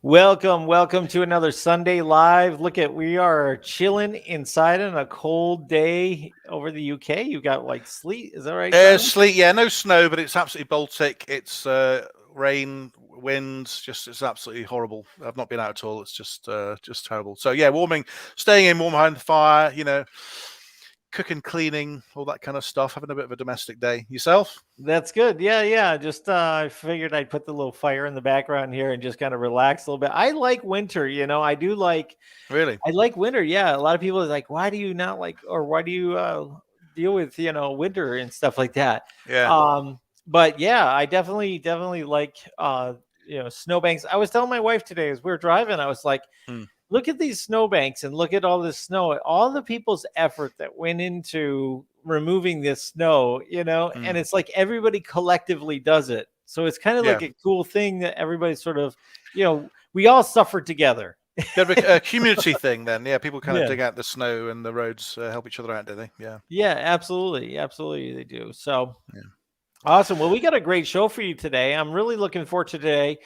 Welcome to another Sunday Live. We are chilling inside on a cold day over the UK. You got like sleet, is that right, Simon? Sleet, yeah, no snow, but it's absolutely Baltic. It's rain, winds, it's absolutely horrible. I've not been out at all. It's just terrible. So yeah, staying in warm behind the fire, cooking, cleaning, all that kind of stuff. Having a bit of a domestic day. Yourself? That's good. Yeah. Just I figured I'd put the little fire in the background here and just kind of relax a little bit. I like winter, Really? I like winter. Yeah, a lot of people are like, why do you not like, or why do you deal with winter and stuff like that? Yeah. But yeah, I definitely like snowbanks. I was telling my wife today as we were driving, I was like, Mm. look at these snowbanks and look at all this snow, all the people's effort that went into removing this snow, and Mm. it's like everybody collectively does it. So it's kind of Yeah. like a cool thing that everybody sort of, we all suffer together. Bit of a community thing then. Yeah, people kind of Yeah. dig out the snow and the roads, help each other out, do they? Yeah. Yeah, absolutely they do. So Yeah. awesome. Well, we got a great show for you today. I'm really looking forward to today.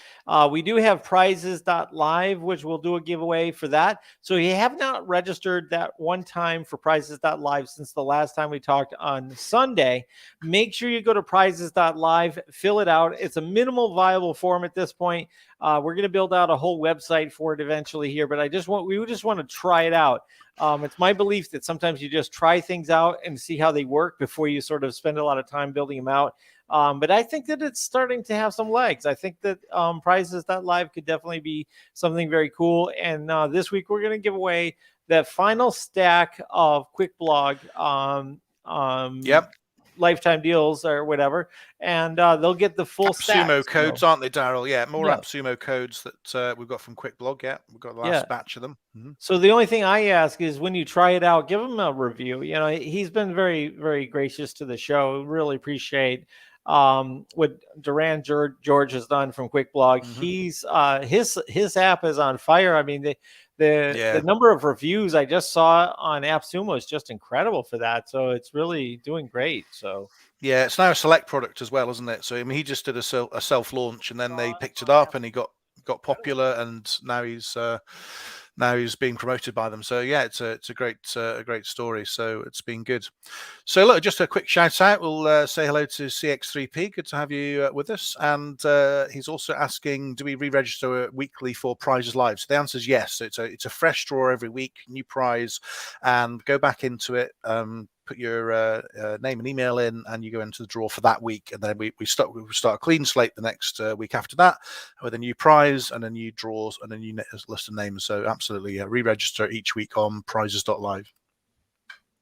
We do have prizes.live, which we'll do a giveaway for that. So if you have not registered that one time for prizes.live since the last time we talked on Sunday, make sure you go to prizes.live, fill it out. It's a minimal viable form at this point. We're going to build out a whole website for it eventually here, but we just want to try it out. It's my belief that sometimes you just try things out and see how they work before you sort of spend a lot of time building them out. But I think that it's starting to have some legs. I think that prizes.live could definitely be something very cool. And this week we're going to give away that final stack of Quick Blog Yep. lifetime deals or whatever, and they'll get the full stack. AppSumo codes, aren't they, Daryl? Yeah, more Yeah. AppSumo codes that we've got from QuickBlog. Yeah, we've got the last Yeah. batch of them. Mm-hmm. So the only thing I ask is when you try it out, give him a review. He's been very, very gracious to the show. Really appreciate what Duran George has done from QuickBlog. Mm-hmm. He's his app is on fire. I mean, the number of reviews I just saw on AppSumo is just incredible for that. So it's really doing great. So yeah, it's now a select product as well, isn't it? So I mean, he just did a self launch, and then they picked it up, and he got popular, and now he's being promoted by them. So yeah, it's a great story. So it's been good. So look, just a quick shout out. We'll say hello to CX3P. Good to have you with us. And he's also asking, do we re-register weekly for prizes live? So the answer is yes. So it's a fresh draw every week, new prize, and go back into it. Put your name and email in, and you go into the draw for that week, and then we start a clean slate the next week after that with a new prize and a new draws and a new list of names. So absolutely, re-register each week on prizes.live.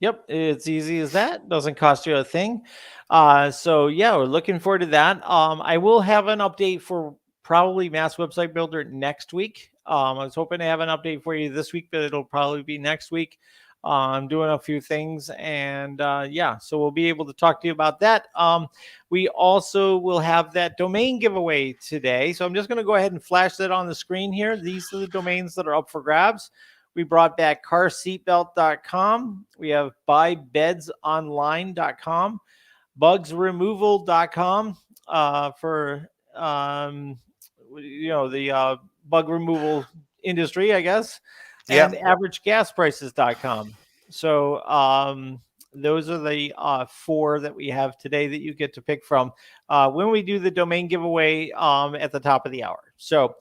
Yep, it's easy as that. Doesn't cost you a thing. So yeah, we're looking forward to that. I will have an update for probably Mass Website Builder next week. I was hoping to have an update for you this week, but it'll probably be next week. I'm doing a few things, and yeah, so we'll be able to talk to you about that. We also will have that domain giveaway today. So I'm just going to go ahead and flash that on the screen here. These are the domains that are up for grabs. We brought back carseatbelt.com. We have buybedsonline.com, bugsremoval.com for the bug removal industry, I guess, and averagegasprices.com. So those are the 4 that we have today that you get to pick from when we do the domain giveaway at the top of the hour. So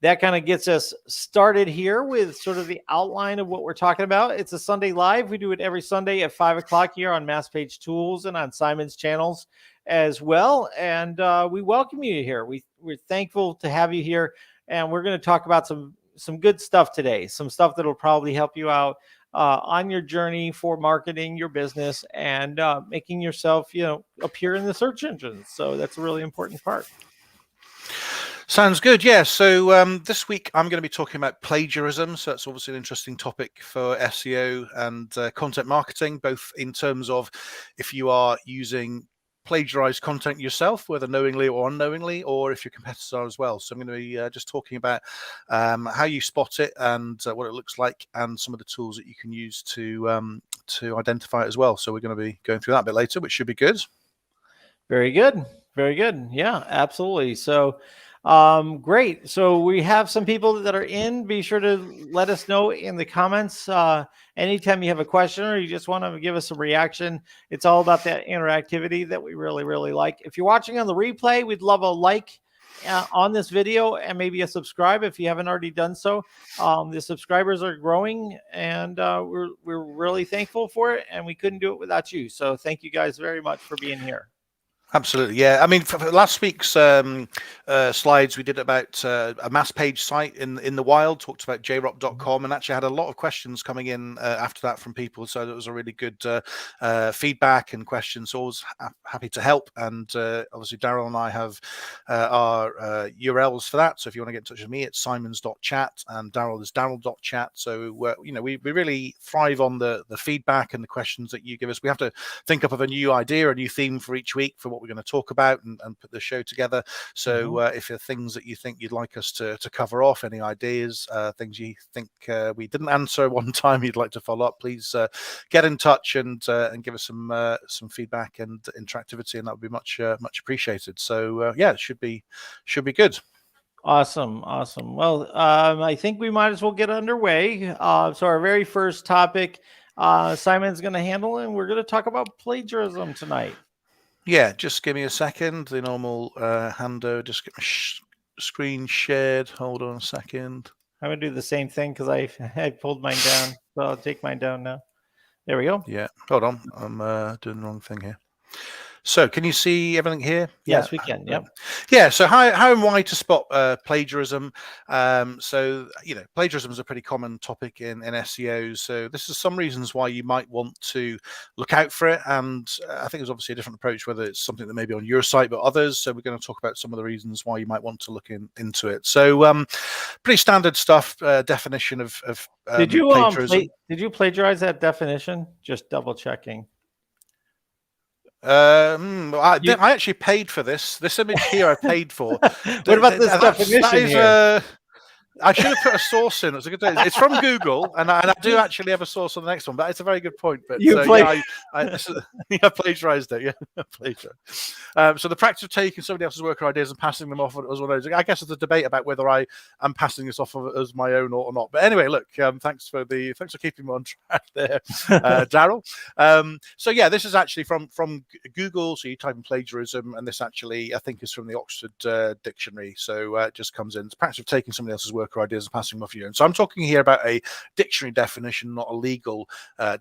that kind of gets us started here with sort of the outline of what we're talking about. It's a Sunday Live. We do it every Sunday at 5 o'clock here on Mass Page Tools and on Simon's channels as well. And we welcome you here. We're thankful to have you here. And we're going to talk about some good stuff today, some stuff that will probably help you out on your journey for marketing your business and making yourself, appear in the search engines. So that's a really important part. Sounds good. Yeah. So this week I'm going to be talking about plagiarism. So that's obviously an interesting topic for SEO and content marketing, both in terms of if you are using plagiarized content yourself, whether knowingly or unknowingly, or if your competitors are as well. So I'm going to be just talking about how you spot it and what it looks like, and some of the tools that you can use to identify it as well. So we're going to be going through that a bit later, which should be good. Very good. Very good. Yeah, absolutely. So Great. So we have some people that are in. Be sure to let us know in the comments. Anytime you have a question or you just want to give us a reaction, it's all about that interactivity that we really, really like. If you're watching on the replay, we'd love a like on this video and maybe a subscribe if you haven't already done so. The subscribers are growing, and we're really thankful for it, and we couldn't do it without you. So thank you guys very much for being here. Absolutely, yeah. I mean, for last week's slides, we did about a mass page site in the wild, talked about jrock.com, and actually had a lot of questions coming in after that from people. So it was a really good feedback and questions. So always happy to help. And obviously, Daryl and I have our URLs for that. So if you want to get in touch with me, it's simons.chat and Daryl is daryl.chat. So we really thrive on the feedback and the questions that you give us. We have to think up of a new idea, a new theme for each week for what we're going to talk about and put the show together. So if there are things that you think you'd like us to cover off, any ideas, things you think we didn't answer one time you'd like to follow up, please get in touch and give us some feedback and interactivity, and that would be much appreciated. So yeah, it should be good. Awesome. Well, I think we might as well get underway. So our very first topic, Simon's going to handle, and we're going to talk about plagiarism tonight. Yeah, just give me a second. The normal hando. Just get my screen shared. Hold on a second. I'm going to do the same thing because I pulled mine down. So I'll take mine down now. There we go. Yeah, hold on. I'm doing the wrong thing here. So can you see everything here? Yes, we can. Yep. Yeah. So how and why to spot plagiarism? So plagiarism is a pretty common topic in SEO. So this is some reasons why you might want to look out for it. And I think there's obviously a different approach, whether it's something that may be on your site but others. So we're going to talk about some of the reasons why you might want to look into it. So pretty standard stuff. Definition of did you plagiarism. Did you plagiarize that definition? Just double checking. I actually paid for this image here. I paid for. What about this definition here? I should have put a source in. It's from Google, and I do actually have a source on the next one. But it's a very good point. But I plagiarized it. Yeah, plagiarized. So the practice of taking somebody else's work or ideas and passing them off as one of those. I guess there's a debate about whether I am passing this off as my own or not. But anyway, look. Thanks for keeping me on track there, Daryl. So yeah, this is actually from Google. So you type in plagiarism, and this actually I think is from the Oxford Dictionary. So it just comes in. It's the practice of taking somebody else's work or ideas and passing them off your own. So I'm talking here about a dictionary definition, not a legal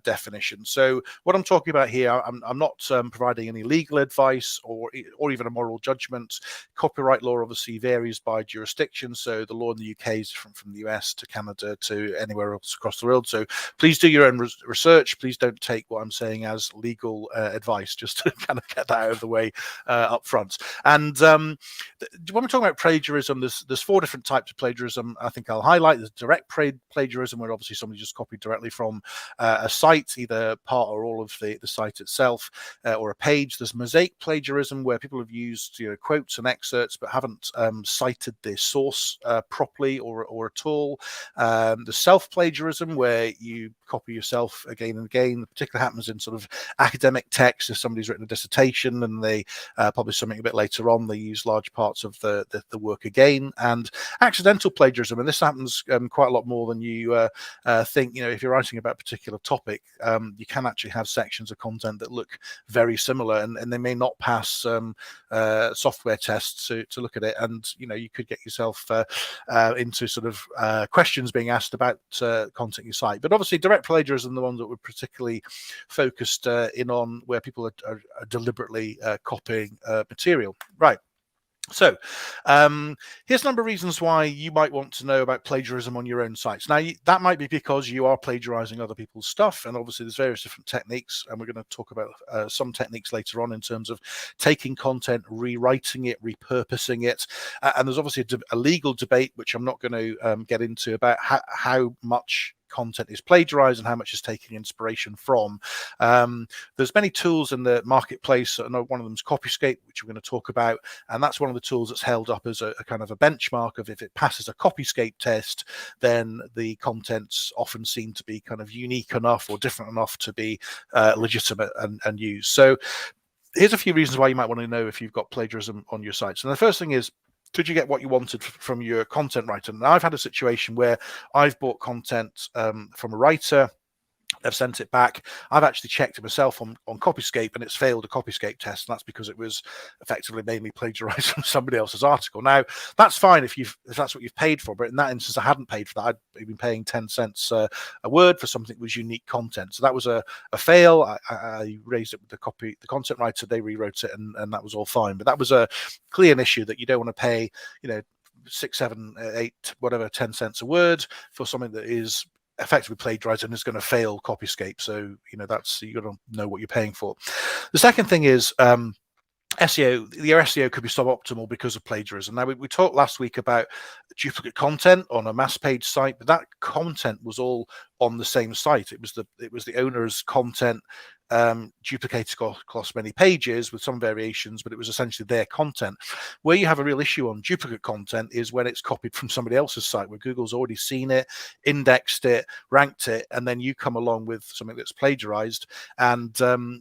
definition. So what I'm talking about here, I'm not providing any legal advice or even a moral judgment. Copyright law obviously varies by jurisdiction. So the law in the UK is different from the US to Canada to anywhere else across the world. So please do your own research. Please don't take what I'm saying as legal advice, just to kind of get that out of the way up front. And when we're talking about plagiarism, there's 4 different types of plagiarism. I think I'll highlight. There's direct plagiarism, where obviously somebody just copied directly from a site, either part or all of the site itself, or a page. There's mosaic plagiarism, where people have used quotes and excerpts but haven't cited their source properly or at all. There's self-plagiarism, where you copy yourself again and again. It particularly happens in sort of academic text. If somebody's written a dissertation and they publish something a bit later on, they use large parts of the work again. And accidental plagiarism, and this happens quite a lot more than you think. If you're writing about a particular topic, you can actually have sections of content that look very similar, and they may not pass software tests to look at it, and you could get yourself into sort of questions being asked about content you cite. But obviously direct plagiarism, the ones that we're particularly focused in on, where people are deliberately copying material. Right. So here's a number of reasons why you might want to know about plagiarism on your own sites. Now, that might be because you are plagiarizing other people's stuff, and obviously there's various different techniques, and we're going to talk about some techniques later on in terms of taking content, rewriting it, repurposing it, and there's obviously a legal debate, which I'm not going to get into, about how much content is plagiarized and how much is taking inspiration from. There's many tools in the marketplace. I know one of them is Copyscape, which we're going to talk about, and that's one of the tools that's held up as a kind of a benchmark of, if it passes a Copyscape test, then the contents often seem to be kind of unique enough or different enough to be legitimate and used. So here's a few reasons why you might want to know if you've got plagiarism on your site. So the first thing is, did you get what you wanted from your content writer? And I've had a situation where I've bought content from a writer. They've sent it back. I've actually checked it myself on Copyscape, and it's failed a Copyscape test, and that's because it was effectively made me plagiarized from somebody else's article. Now, that's fine if that's what you've paid for, but in that instance, I hadn't paid for that. I'd been paying 10 cents a word for something that was unique content. So that was a fail. I raised it with the content writer. They rewrote it, and that was all fine. But that was a clear issue that you don't want to pay, 6, 7, 8, whatever, 10 cents a word for something that is effectively plagiarized and is going to fail Copyscape. So that's, you got to know what you're paying for. The second thing is SEO. Your SEO could be suboptimal because of plagiarism. Now, we talked last week about duplicate content on a mass page site, but that content was all on the same site. It was the owner's content duplicated across many pages with some variations, but it was essentially their content. Where you have a real issue on duplicate content is when it's copied from somebody else's site, where Google's already seen it, indexed it, ranked it, and then you come along with something that's plagiarized, and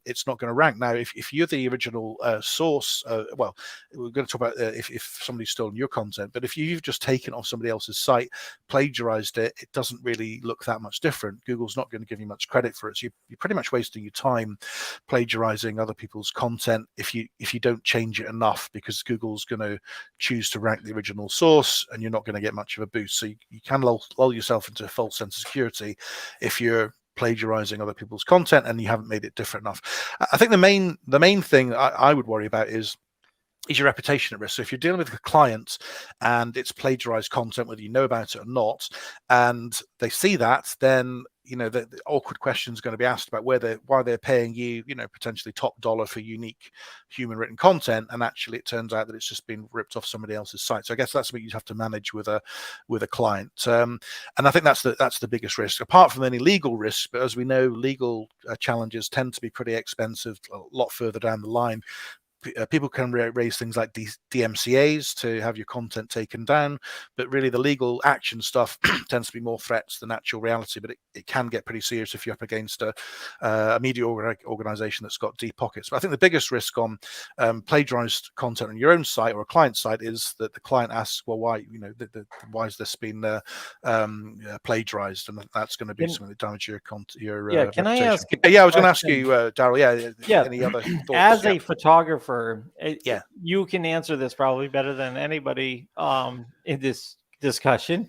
it's not going to rank. Now, if you're the original source, well, we're going to talk about if somebody's stolen your content, but if you've just taken it off somebody else's site, plagiarized it, it doesn't really look that much different. Google's not going to give you much credit for it. So you're pretty much wasting your time plagiarizing other people's content if you don't change it enough, because Google's going to choose to rank the original source, and you're not going to get much of a boost. So you can lull yourself into a false sense of security if you're plagiarizing other people's content and you haven't made it different enough. I think the main thing I would worry about is your reputation at risk. So if you're dealing with a client and it's plagiarized content, whether you know about it or not, and they see that, then the awkward question is going to be asked about why they're paying you, potentially top dollar for unique human written content, and actually it turns out that it's just been ripped off somebody else's site. So I guess that's what you'd have to manage with a client, and I think that's the biggest risk, apart from any legal risks. But as we know, legal challenges tend to be pretty expensive a lot further down the line. People can raise things like DMCAs to have your content taken down, but really the legal action stuff tends to be more threats than actual reality. But it can get pretty serious if you're up against a media organization that's got deep pockets. But I think the biggest risk on plagiarized content on your own site or a client site is that the client asks, well, why why has this been plagiarized, and that's going to be something that damages your can reputation. I ask? Yeah, I was going to ask you, Daryl. Yeah. Any other thoughts? As a photographer, you can answer this probably better than anybody in this discussion.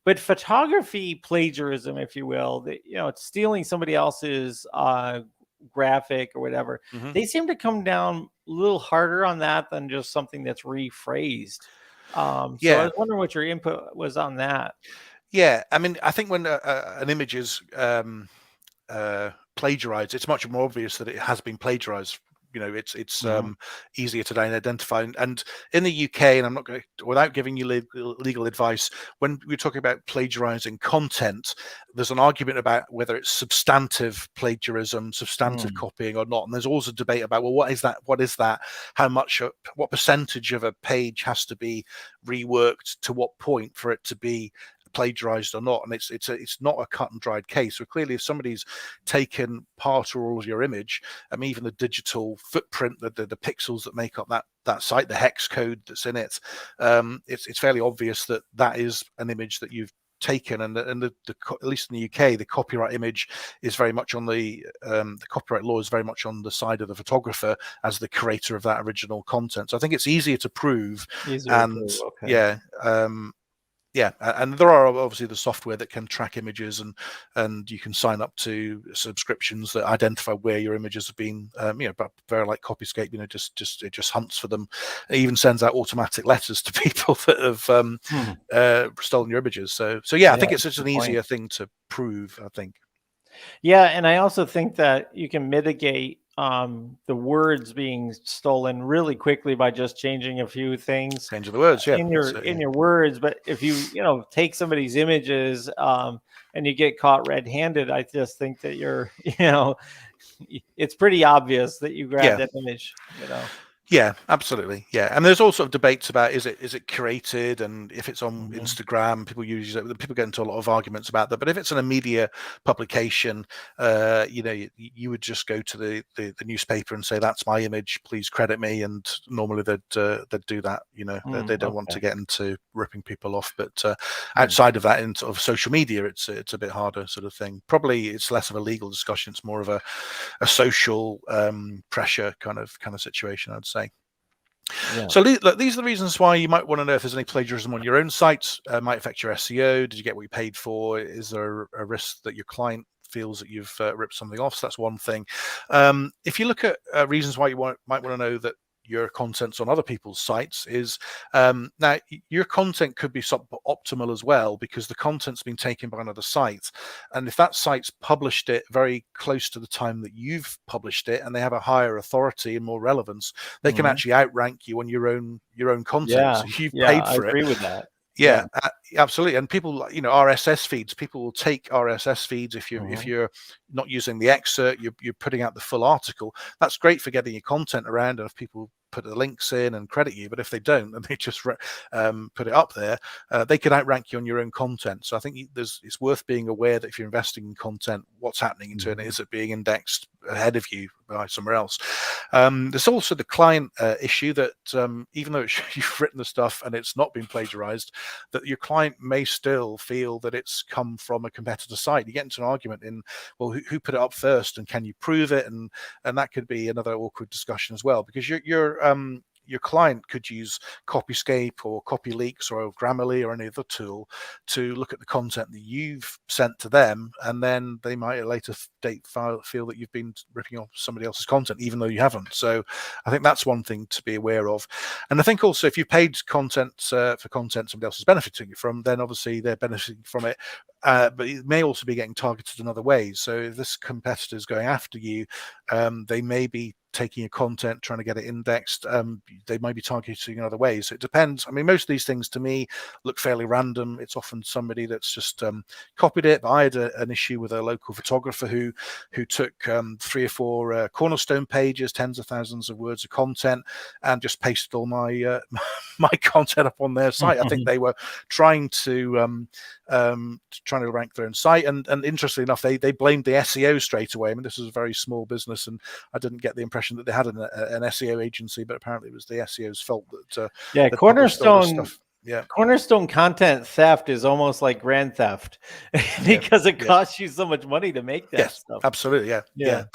But photography plagiarism, if you will, it's stealing somebody else's graphic or whatever. They seem to come down a little harder on that than just something that's rephrased. So I was wondering what your input was on that. Yeah, I mean, I think when an image is plagiarized, it's much more obvious that it has been plagiarized. It's easier to identify. And in the UK, and I'm not going to, without giving you legal advice, when we're talking about plagiarizing content, there's an argument about whether it's substantive plagiarism, substantive copying or not. And there's always a debate about, well, what is that? What is that? How much, what percentage of a page has to be reworked to what point for it to be plagiarized or not? And it's not a cut and dried case. So clearly, if somebody's taken part or all of your image, even the digital footprint, the pixels that make up that site, the hex code that's in it, it's fairly obvious that is an image that you've taken. And at least in the UK, the copyright image is very much on the copyright law is very much on the side of the photographer as the creator of that original content. So I think it's easier to prove. Yeah, and there are obviously the software that can track images, and you can sign up to subscriptions that identify where your images have been. But very like Copyscape, it just hunts for them. It even sends out automatic letters to people that have stolen your images. So I think it's just an easier thing to prove, I think. Yeah, and I also think that you can mitigate the words being stolen really quickly by just changing a few things. Changing the words, in your words. But if you take somebody's images and you get caught red-handed, I just think that it's pretty obvious that you grabbed that image. Yeah, absolutely. Yeah, and there's all sort of debates about is it curated, and if it's on Instagram, people use it. People get into a lot of arguments about that. But if it's in a media publication, you would just go to the newspaper and say, "That's my image. Please credit me." And normally they'd do that. They don't want to get into ripping people off. But outside of that, in sort of social media, it's a bit harder sort of thing. Probably it's less of a legal discussion. It's more of a social pressure kind of situation, I'd say. Yeah. So these are the reasons why you might want to know if there's any plagiarism on your own site. Might affect your SEO. Did you get what you paid for? Is there a risk that your client feels that you've ripped something off? So that's one thing. If you look at reasons why you might want to know that your content's on other people's sites, is now your content could be suboptimal as well, because the content's been taken by another site, and if that site's published it very close to the time that you've published it, and they have a higher authority and more relevance, they can actually outrank you on your own content. So you've paid for I agree it. with that. Yeah, absolutely. And people, RSS feeds, people will take RSS feeds if you're not using the excerpt, you're putting out the full article. That's great for getting your content around, and if people put the links in and credit you. But if they don't, and they just put it up there, they could outrank you on your own content. So I think it's worth being aware that if you're investing in content, what's happening internally? Is it being indexed ahead of you by somewhere else? There's also the client issue that even though you've written the stuff and it's not been plagiarized, that your client may still feel that it's come from a competitor site. You get into an argument in, well, who put it up first, and can you prove it? And that could be another awkward discussion as well, because your client could use Copyscape or CopyLeaks or Grammarly or any other tool to look at the content that you've sent to them, and then they might at a later date feel that you've been ripping off somebody else's content, even though you haven't. So I think that's one thing to be aware of. And I think also, if you paid content for content somebody else is benefiting from, then obviously they're benefiting from it. But it may also be getting targeted in other ways. So if this competitor is going after you, they may be taking your content, trying to get it indexed. They might be targeting in other ways. So it depends. I mean, most of these things to me look fairly random. It's often somebody that's just copied it. But I had an issue with a local photographer who took 3 or 4 cornerstone pages, tens of thousands of words of content, and just pasted all my my content up on their site. I think they were trying to rank their own site, and interestingly enough, they blamed the SEO straight away. I mean, this was a very small business, and I didn't get the impression that they had an SEO agency, but apparently it was the SEO's fault that Cornerstone stuff. Yeah, Cornerstone content theft is almost like grand theft because it costs you so much money to make that stuff. Absolutely. Yeah.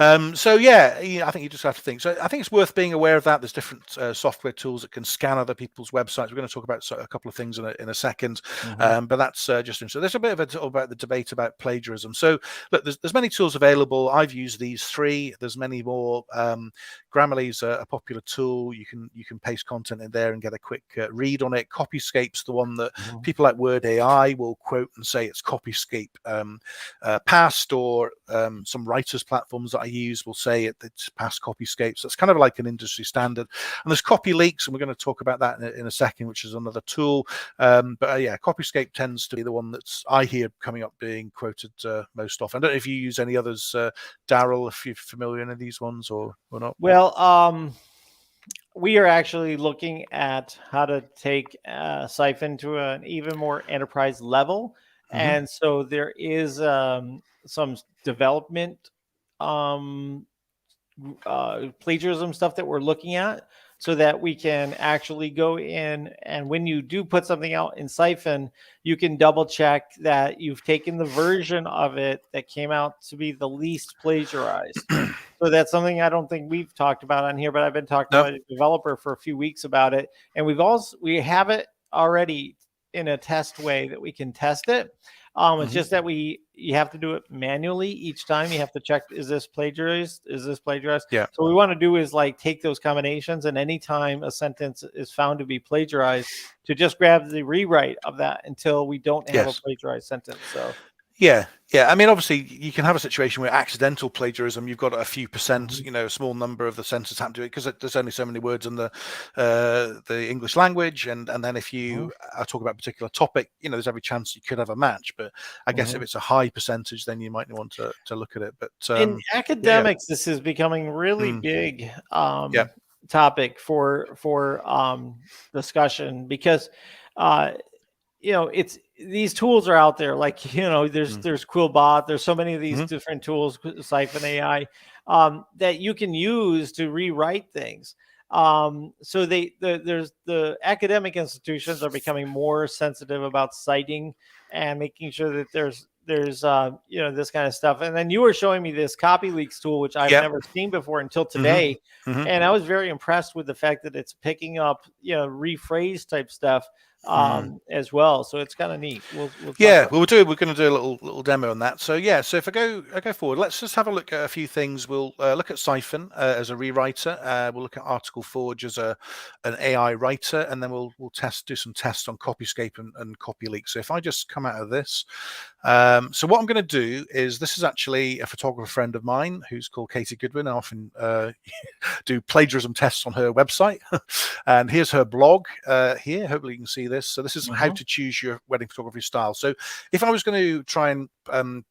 I think you just have to think. So I think it's worth being aware of that. There's different software tools that can scan other people's websites. We're going to talk about a couple of things in a second, but that's just interesting. There's a bit of about the debate about plagiarism. So look, there's many tools available. I've used these 3. There's many more. Grammarly's a popular tool. You can paste content in there and get a quick read on it. Copyscape's the one that people like Word AI will quote and say it's Copyscape past, or some writers platforms that I use will say it's past Copyscape. So it's kind of like an industry standard. And there's CopyLeaks, and we're going to talk about that in a second, which is another tool. Copyscape tends to be the one that's I hear coming up being quoted most often. I don't know if you use any others, Daryl, if you're familiar with any of these ones or not. Well, we are actually looking at how to take Siphon to an even more enterprise level. And so there is some development plagiarism stuff that we're looking at, so that we can actually go in, and when you do put something out in Siphon, you can double check that you've taken the version of it that came out to be the least plagiarized. So that's something I don't think we've talked about on here, but I've been talking to a developer for a few weeks about it, and we have it already in a test way that we can test it. It's just that you have to do it manually each time. You have to check, is this plagiarized? Is this plagiarized? Yeah. So what we want to do is like take those combinations, and anytime a sentence is found to be plagiarized, to just grab the rewrite of that until we don't have a plagiarized sentence. So yeah. I mean, obviously, you can have a situation where accidental plagiarism, you've got a few percent, a small number of the sentences happen to it, because there's only so many words in the English language, and then if you talk about a particular topic, there's every chance you could have a match. But I guess if it's a high percentage, then you might want to look at it. But in academics, this is becoming really big. topic for discussion, because it's, these tools are out there, like, there's Quillbot, there's so many of these different tools, Siphon AI, that you can use to rewrite things. So there's the academic institutions are becoming more sensitive about citing and making sure that there's this kind of stuff. And then you were showing me this CopyLeaks tool, which I've never seen before until today. And I was very impressed with the fact that it's picking up, rephrase type stuff as well. So it's kind of neat. We're going to do a little demo on that. So so if I go forward, let's just have a look at a few things. We'll look at Siphon as a rewriter. We'll look at Article Forge as an AI writer, and then we'll do some tests on Copyscape and CopyLeaks. So if I just come out of this, so what I'm going to do is, this is actually a photographer friend of mine who's called Katie Goodwin. I often do plagiarism tests on her website, and here's her blog here. Hopefully you can see this. So this is how to choose your wedding photography style. So if I was going to try and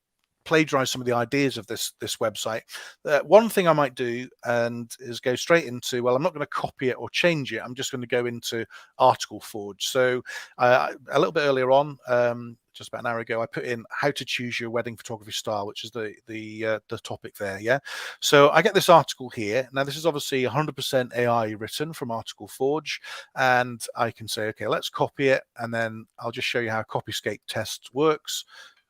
plagiarize some of the ideas of this website, one thing I might do is go straight into, well, I'm not going to copy it or change it. I'm just going to go into Article Forge. So a little bit earlier on, just about an hour ago, I put in how to choose your wedding photography style, which is the topic there. So I get this article here. Now this is obviously 100% AI written from Article Forge, and I can say, okay, let's copy it, and then I'll just show you how Copyscape Tests works.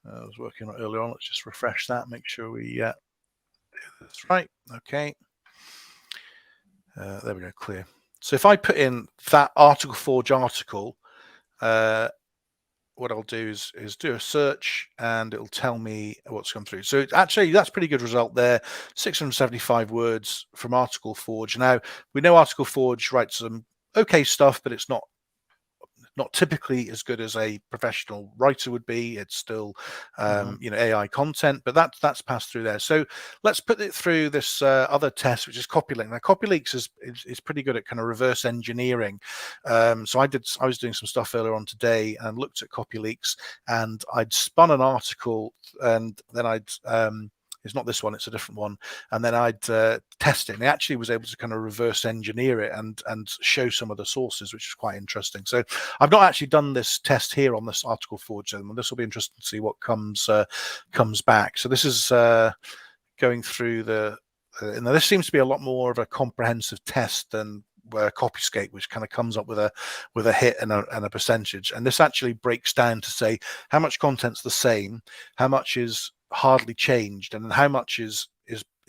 I was working on it earlier on. Let's just refresh that, make sure we do this right. Okay, there we go, clear. So if I put in that Article Forge article, what I'll do is do a search, and it'll tell me what's come through. So actually, that's a pretty good result there. 675 words from Article Forge. Now, we know Article Forge writes some okay stuff, but it's not typically as good as a professional writer would be. It's still AI content, but that's passed through there. So let's put it through this other test, which is CopyLeaks. Now CopyLeaks is pretty good at kind of reverse engineering. So I was doing some stuff earlier on today and looked at CopyLeaks, and I'd spun an article, and then I'd it's not this one, it's a different one, and then I'd test it, and it actually was able to kind of reverse engineer it and show some of the sources, which is quite interesting. So I've not actually done this test here on this Article Forge, and this will be interesting to see what comes back. So this is going through now this seems to be a lot more of a comprehensive test than Copyscape, which kind of comes up with a hit and a percentage, and this actually breaks down to say how much content's the same, how much is hardly changed, and how much is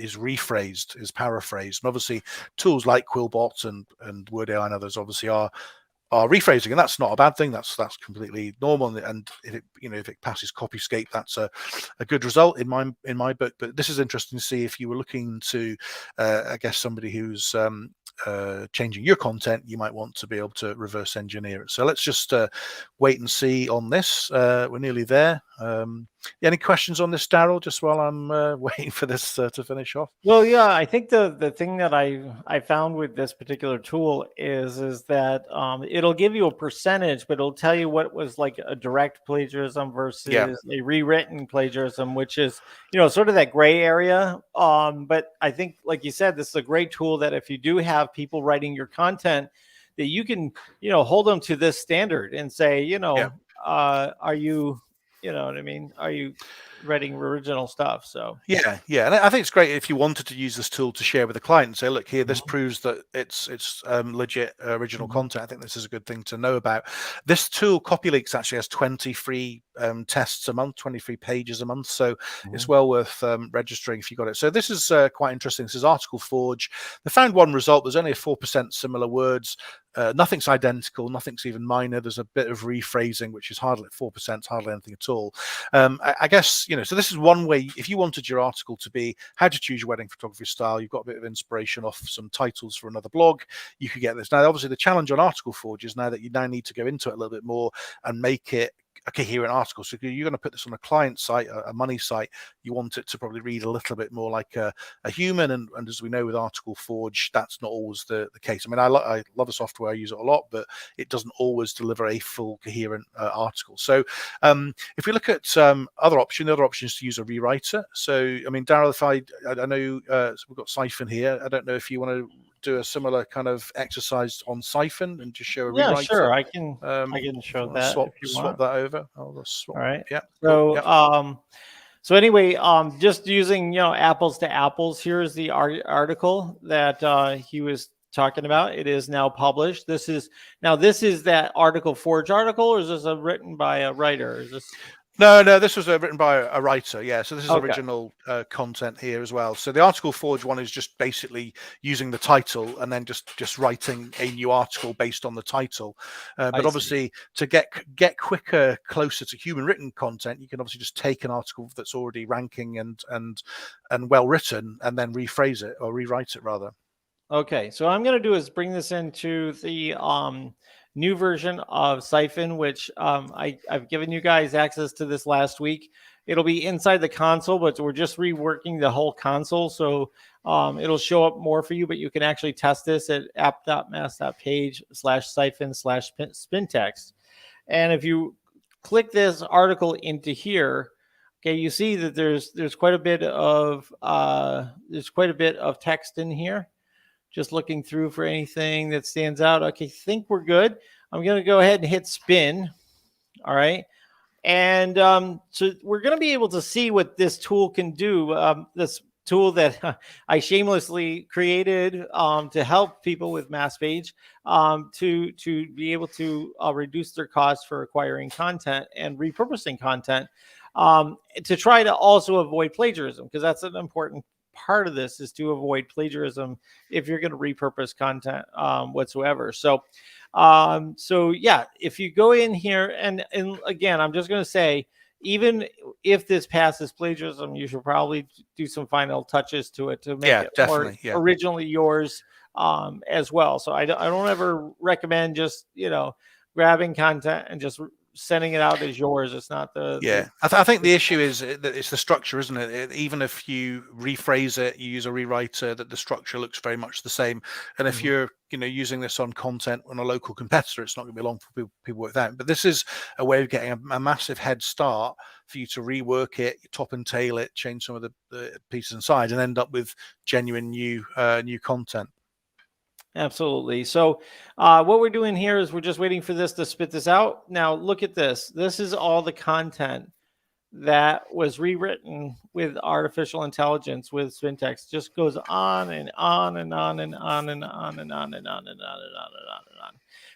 rephrased, is paraphrased. And obviously tools like Quillbot and Word AI and others obviously are rephrasing, and that's not a bad thing. That's completely normal, and if it passes Copyscape, that's a good result in my book. But this is interesting to see if you were looking to I guess somebody who's changing your content, you might want to be able to reverse engineer it. So let's just wait and see on this. We're nearly there. Any questions on this, Daryl, just while I'm waiting for this to finish off? Well, yeah, I think the thing that I found with this particular tool is that it'll give you a percentage, but it'll tell you what was like a direct plagiarism versus a rewritten plagiarism, which is sort of that gray area. But I think, like you said, this is a great tool that if you do have people writing your content, that you can hold them to this standard and say, are you, you know what I mean? Are you writing original stuff? So yeah, and I think it's great if you wanted to use this tool to share with a client and say, look here, this proves that it's legit original content. I think this is a good thing to know about. This tool, CopyLeaks, actually has 20 free tests a month, 23 pages a month, so it's well worth registering if you got it. So this is quite interesting. This is Article Forge. They found one result. There's only a 4% similar words. Nothing's identical, nothing's even minor. There's a bit of rephrasing, which is hardly 4%, hardly anything at all. I guess, so this is one way. If you wanted your article to be how to choose your wedding photography style, you've got a bit of inspiration off some titles for another blog, you could get this. Now, obviously, the challenge on Article Forge is now that you now need to go into it a little bit more and make it a coherent article. So you're going to put this on a client site, a money site, you want it to probably read a little bit more like a human, and as we know with Article Forge, that's not always the case. I mean, I love the software, I use it a lot, but it doesn't always deliver a full coherent article. So if we look at the other option is to use a rewriter. So I mean, Daryl, if I know we've got Siphon here, I don't know if you want to do a similar kind of exercise on Siphon and just show a Yeah, rewriter? sure. I can show that swap, if you swap want. that over. I'll just swap. All right. Yeah. So, Cool. so anyway, just using, apples to apples, here's the article that he was talking about. It is now published. This is that Article Forge article, or is this written by a writer? Is this? No, this was written by a writer. Yeah, so this is Okay. original content here as well. So the Article Forge one is just basically using the title and then just writing a new article based on the title. But obviously, to get quicker, closer to human written content, you can obviously just take an article that's already ranking and well written and then rephrase it or rewrite it rather. Okay, so what I'm going to do is bring this into the new version of Siphon, which I've given you guys access to this last week. It'll be inside the console, but we're just reworking the whole console. So it'll show up more for you, but you can actually test this at app.mass.page/siphon/spintext. And if you click this article into here, okay, you see that there's quite a bit of text in here. Just looking through for anything that stands out. Okay, think we're good. I'm going to go ahead and hit spin. All right. And so we're going to be able to see what this tool can do. This tool that I shamelessly created to help people with MassPage to be able to reduce their costs for acquiring content and repurposing content, to try to also avoid plagiarism, because that's an important part of this, is to avoid plagiarism if you're going to repurpose content whatsoever. So yeah, if you go in here and again, I'm just going to say, even if this passes plagiarism, you should probably do some final touches to it to make it definitely, more originally yours as well. So I don't ever recommend just grabbing content and just sending it out as yours. It's not I think the issue is that it's the structure, isn't it? Even if you rephrase it, you use a rewriter, that the structure looks very much the same. And if you're using this on content on a local competitor, it's not going to be long for people work that out. But this is a way of getting a massive head start for you to rework it, top and tail it, change some of the pieces inside, and end up with genuine new content. Absolutely. So what we're doing here is we're just waiting for this to spit this out. Now look at this. This is all the content that was rewritten with artificial intelligence with Spintext. Just goes on and on and on and on and on and on and on and on and on and on.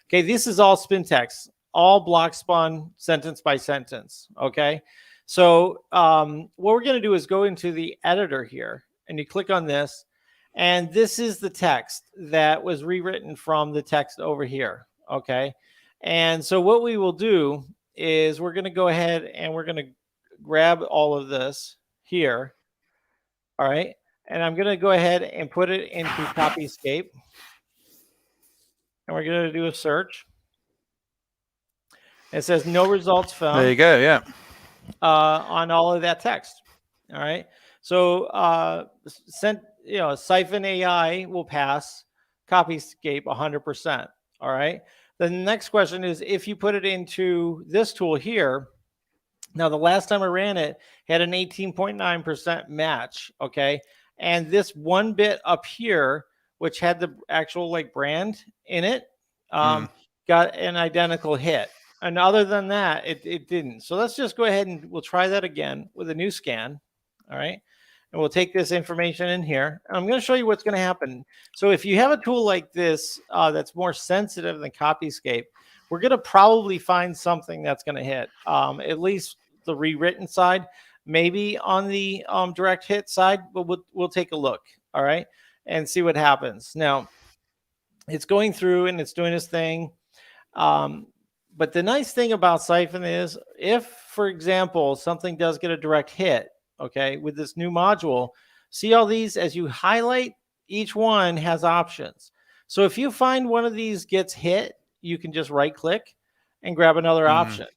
Okay, this is all Spintext, all block spun sentence by sentence. Okay, so what we're going to do is go into the editor here, and you click on this. And this is the text that was rewritten from the text over here. Okay. And so what we will do is we're going to go ahead and we're going to grab all of this here. All right. And I'm going to go ahead and put it into Copyscape. And we're going to do a search. It says no results found. There you go. Yeah. On all of that text. All right. So Siphon AI will pass Copyscape 100%. All right. The next question is, if you put it into this tool here. Now, the last time I ran it had an 18.9% match. Okay. And this one bit up here, which had the actual brand in it, got an identical hit. And other than that, it didn't. So let's just go ahead and we'll try that again with a new scan. All right. And we'll take this information in here. And I'm going to show you what's going to happen. So if you have a tool like this that's more sensitive than Copyscape, we're going to probably find something that's going to hit, at least the rewritten side, maybe on the direct hit side, but we'll take a look, all right, and see what happens. Now, it's going through and it's doing its thing. But the nice thing about Siphon is if, for example, something does get a direct hit, okay, with this new module, see all these as you highlight, each one has options. So if you find one of these gets hit, you can just right click and grab another option.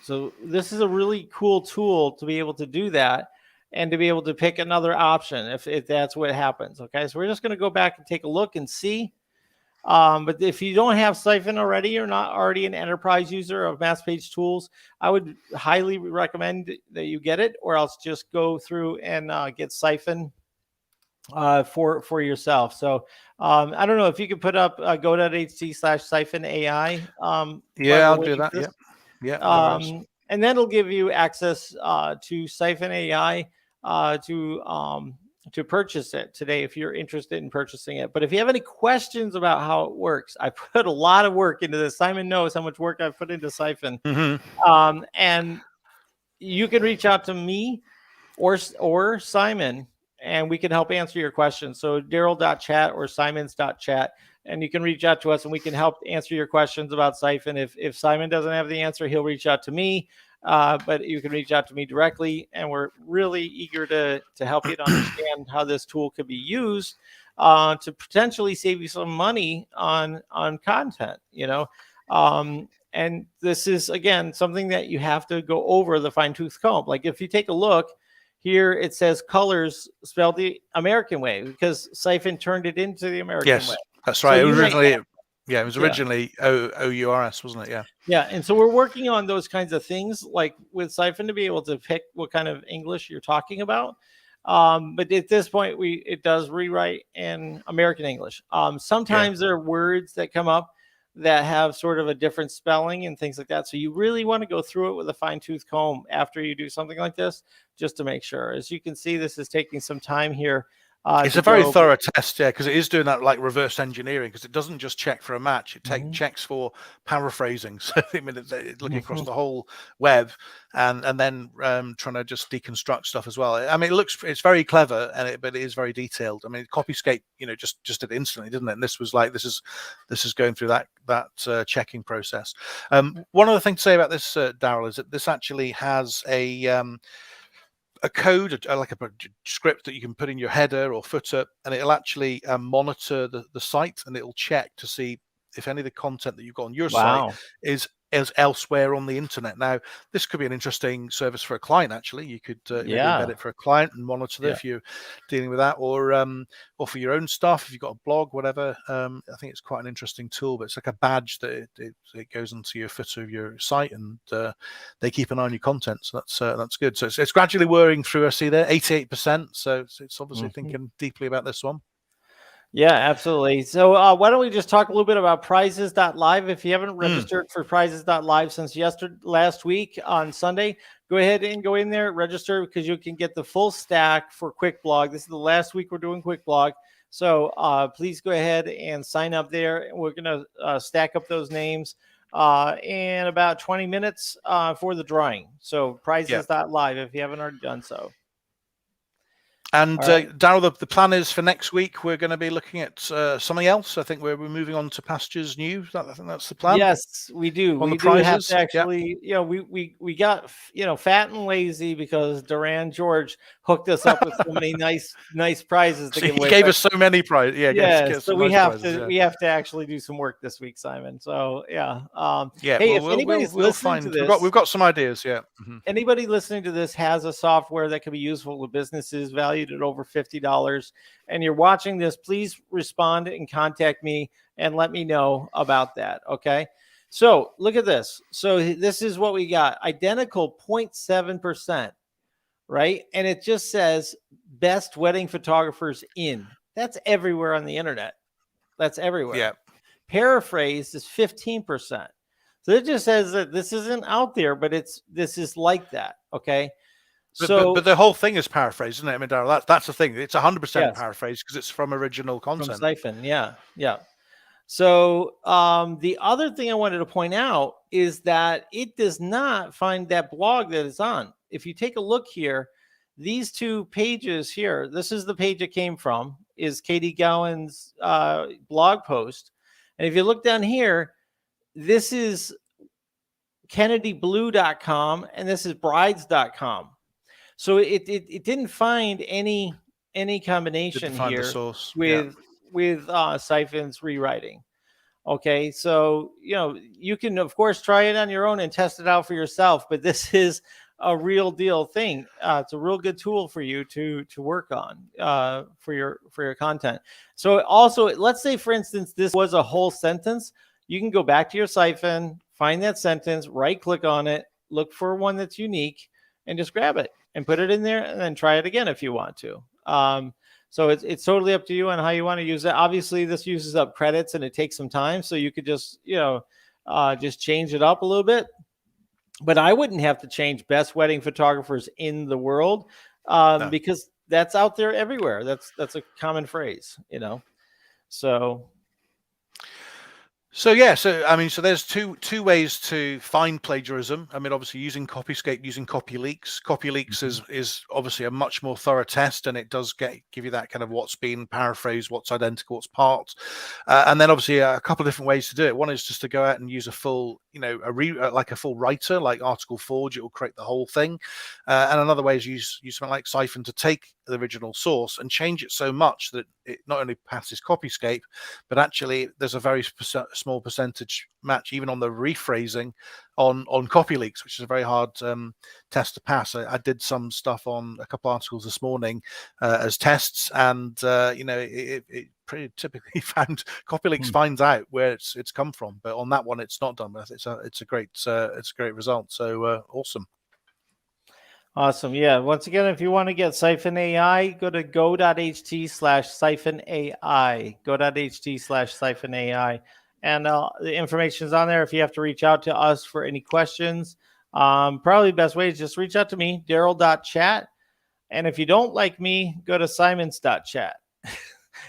So this is a really cool tool to be able to do that and to be able to pick another option if that's what happens. Okay, so we're just going to go back and take a look and see. But if you don't have Siphon already, you're not already an enterprise user of MassPage tools, I would highly recommend that you get it, or else just go through and get Siphon for yourself. So I don't know if you could put up go.ht/siphon.ai. Yeah, I'll do that. Yeah. Yeah. No worries. And then it'll give you access to Siphon AI to purchase it today if you're interested in purchasing it. But if you have any questions about how it works, I put a lot of work into this. Simon knows how much work I've put into Siphon. And you can reach out to me or Simon, and we can help answer your questions. So Daryl.chat or Simons.chat, and you can reach out to us and we can help answer your questions about Siphon. If Simon doesn't have the answer, he'll reach out to me. But you can reach out to me directly, and we're really eager to help you to understand how this tool could be used to potentially save you some money on content, and this is, again, something that you have to go over the fine-tooth comb. Like if you take a look here, it says colors spelled the American way because Siphon turned it into the American way. That's right. So it was originally OURS, wasn't it? Yeah. Yeah. And so we're working on those kinds of things, like with Siphon, to be able to pick what kind of English you're talking about. But at this point, it does rewrite in American English. Sometimes there are words that come up that have sort of a different spelling and things like that. So you really want to go through it with a fine-tooth comb after you do something like this, just to make sure. As you can see, this is taking some time here. It's a very thorough test, because it is doing that like reverse engineering, because it doesn't just check for a match, it checks for paraphrasing. So I mean, it's looking across the whole web and then trying to just deconstruct stuff as well. I mean, it's very clever, but it is very detailed. I mean, Copyscape, just did it instantly, didn't it? And this was like this is going through that checking process. One other thing to say about this, Daryl, is that this actually has a code, like a script that you can put in your header or footer, and it'll actually monitor the site, and it'll check to see if any of the content that you've got on your site is elsewhere on the internet. Now, this could be an interesting service for a client. Actually, you could maybe embed it for a client and monitor if you're dealing with that, or for your own stuff if you've got a blog, whatever. I think it's quite an interesting tool, but it's like a badge that it goes into your footer of your site, and they keep an eye on your content. So that's good. So it's gradually whirring through. I see there 88%. So it's obviously thinking deeply about this one. Yeah, absolutely. So why don't we just talk a little bit about prizes.live? If you haven't registered for prizes.live since last week on Sunday, go ahead and go in there, register, because you can get the full stack for QuickBlog. This is the last week we're doing QuickBlog. So please go ahead and sign up there. We're going to stack up those names in about 20 minutes for the drawing. So prizes.live if you haven't already done so. And Daryl, the plan is for next week, we're going to be looking at something else. I think we're moving on to pastures new. I think that's the plan. Yes, we do. On the prizes, have to actually, we got fat and lazy because Duran George hooked us up with so many nice prizes to give away. He gave us so many prizes. Yeah. So we have to actually do some work this week, Simon. So hey, if anybody's listening to this, we've got some ideas. Yeah. Anybody listening to this has a software that could be useful to businesses valued at over $50, and you're watching this, please respond and contact me and let me know about that. Okay. So look at this. So this is what we got. Identical 0.7%, right? And it just says best wedding photographers in. That's everywhere on the internet. That's everywhere. Yeah. Paraphrased is 15%. So it just says that this isn't out there, but this is like that. Okay. But the whole thing is paraphrased, isn't it? I mean, Daryl, that's the thing. It's 100% paraphrased because it's from original content. From Siphon, yeah. So the other thing I wanted to point out is that it does not find that blog that it's on. If you take a look here, these two pages here, this is the page it came from, is Katie Gowan's blog post. And if you look down here, this is kennedyblue.com and this is brides.com. So it didn't find any combination here with Siphon's rewriting. Okay, so you can of course try it on your own and test it out for yourself, but this is a real deal thing. It's a real good tool for you to work on for your content. So also, let's say for instance this was a whole sentence. You can go back to your Siphon, find that sentence, right click on it, look for one that's unique, and just grab it and put it in there and then try it again if you want to. So it's totally up to you on how you want to use it. Obviously, this uses up credits and it takes some time, so you could just just change it up a little bit. But I wouldn't have to change best wedding photographers in the world, No. because that's out there everywhere. That's a common phrase, So yeah, so I mean, so there's two ways to find plagiarism. I mean, obviously using Copyscape, using CopyLeaks. CopyLeaks is obviously a much more thorough test, and it does give you that kind of what's been paraphrased, what's identical, what's parts, and then obviously a couple of different ways to do it. One is just to go out and use a full, like a full writer, like Article Forge. It will create the whole thing, and another way is use something like Siphon to take the original source and change it so much that it not only passes Copyscape, but actually there's a very small percentage match even on the rephrasing on CopyLeaks, which is a very hard test to pass. I did some stuff on a couple of articles this morning as tests, and it pretty typically found CopyLeaks finds out where it's come from, but on that one it's not done. But it's a great result. So awesome. Awesome. Yeah. Once again, if you want to get Siphon AI, go to go.ht/Siphon AI. Go.ht/Siphon AI. And the information is on there if you have to reach out to us for any questions. Probably the best way is just reach out to me, Daryl.chat. And if you don't like me, go to Simons.chat.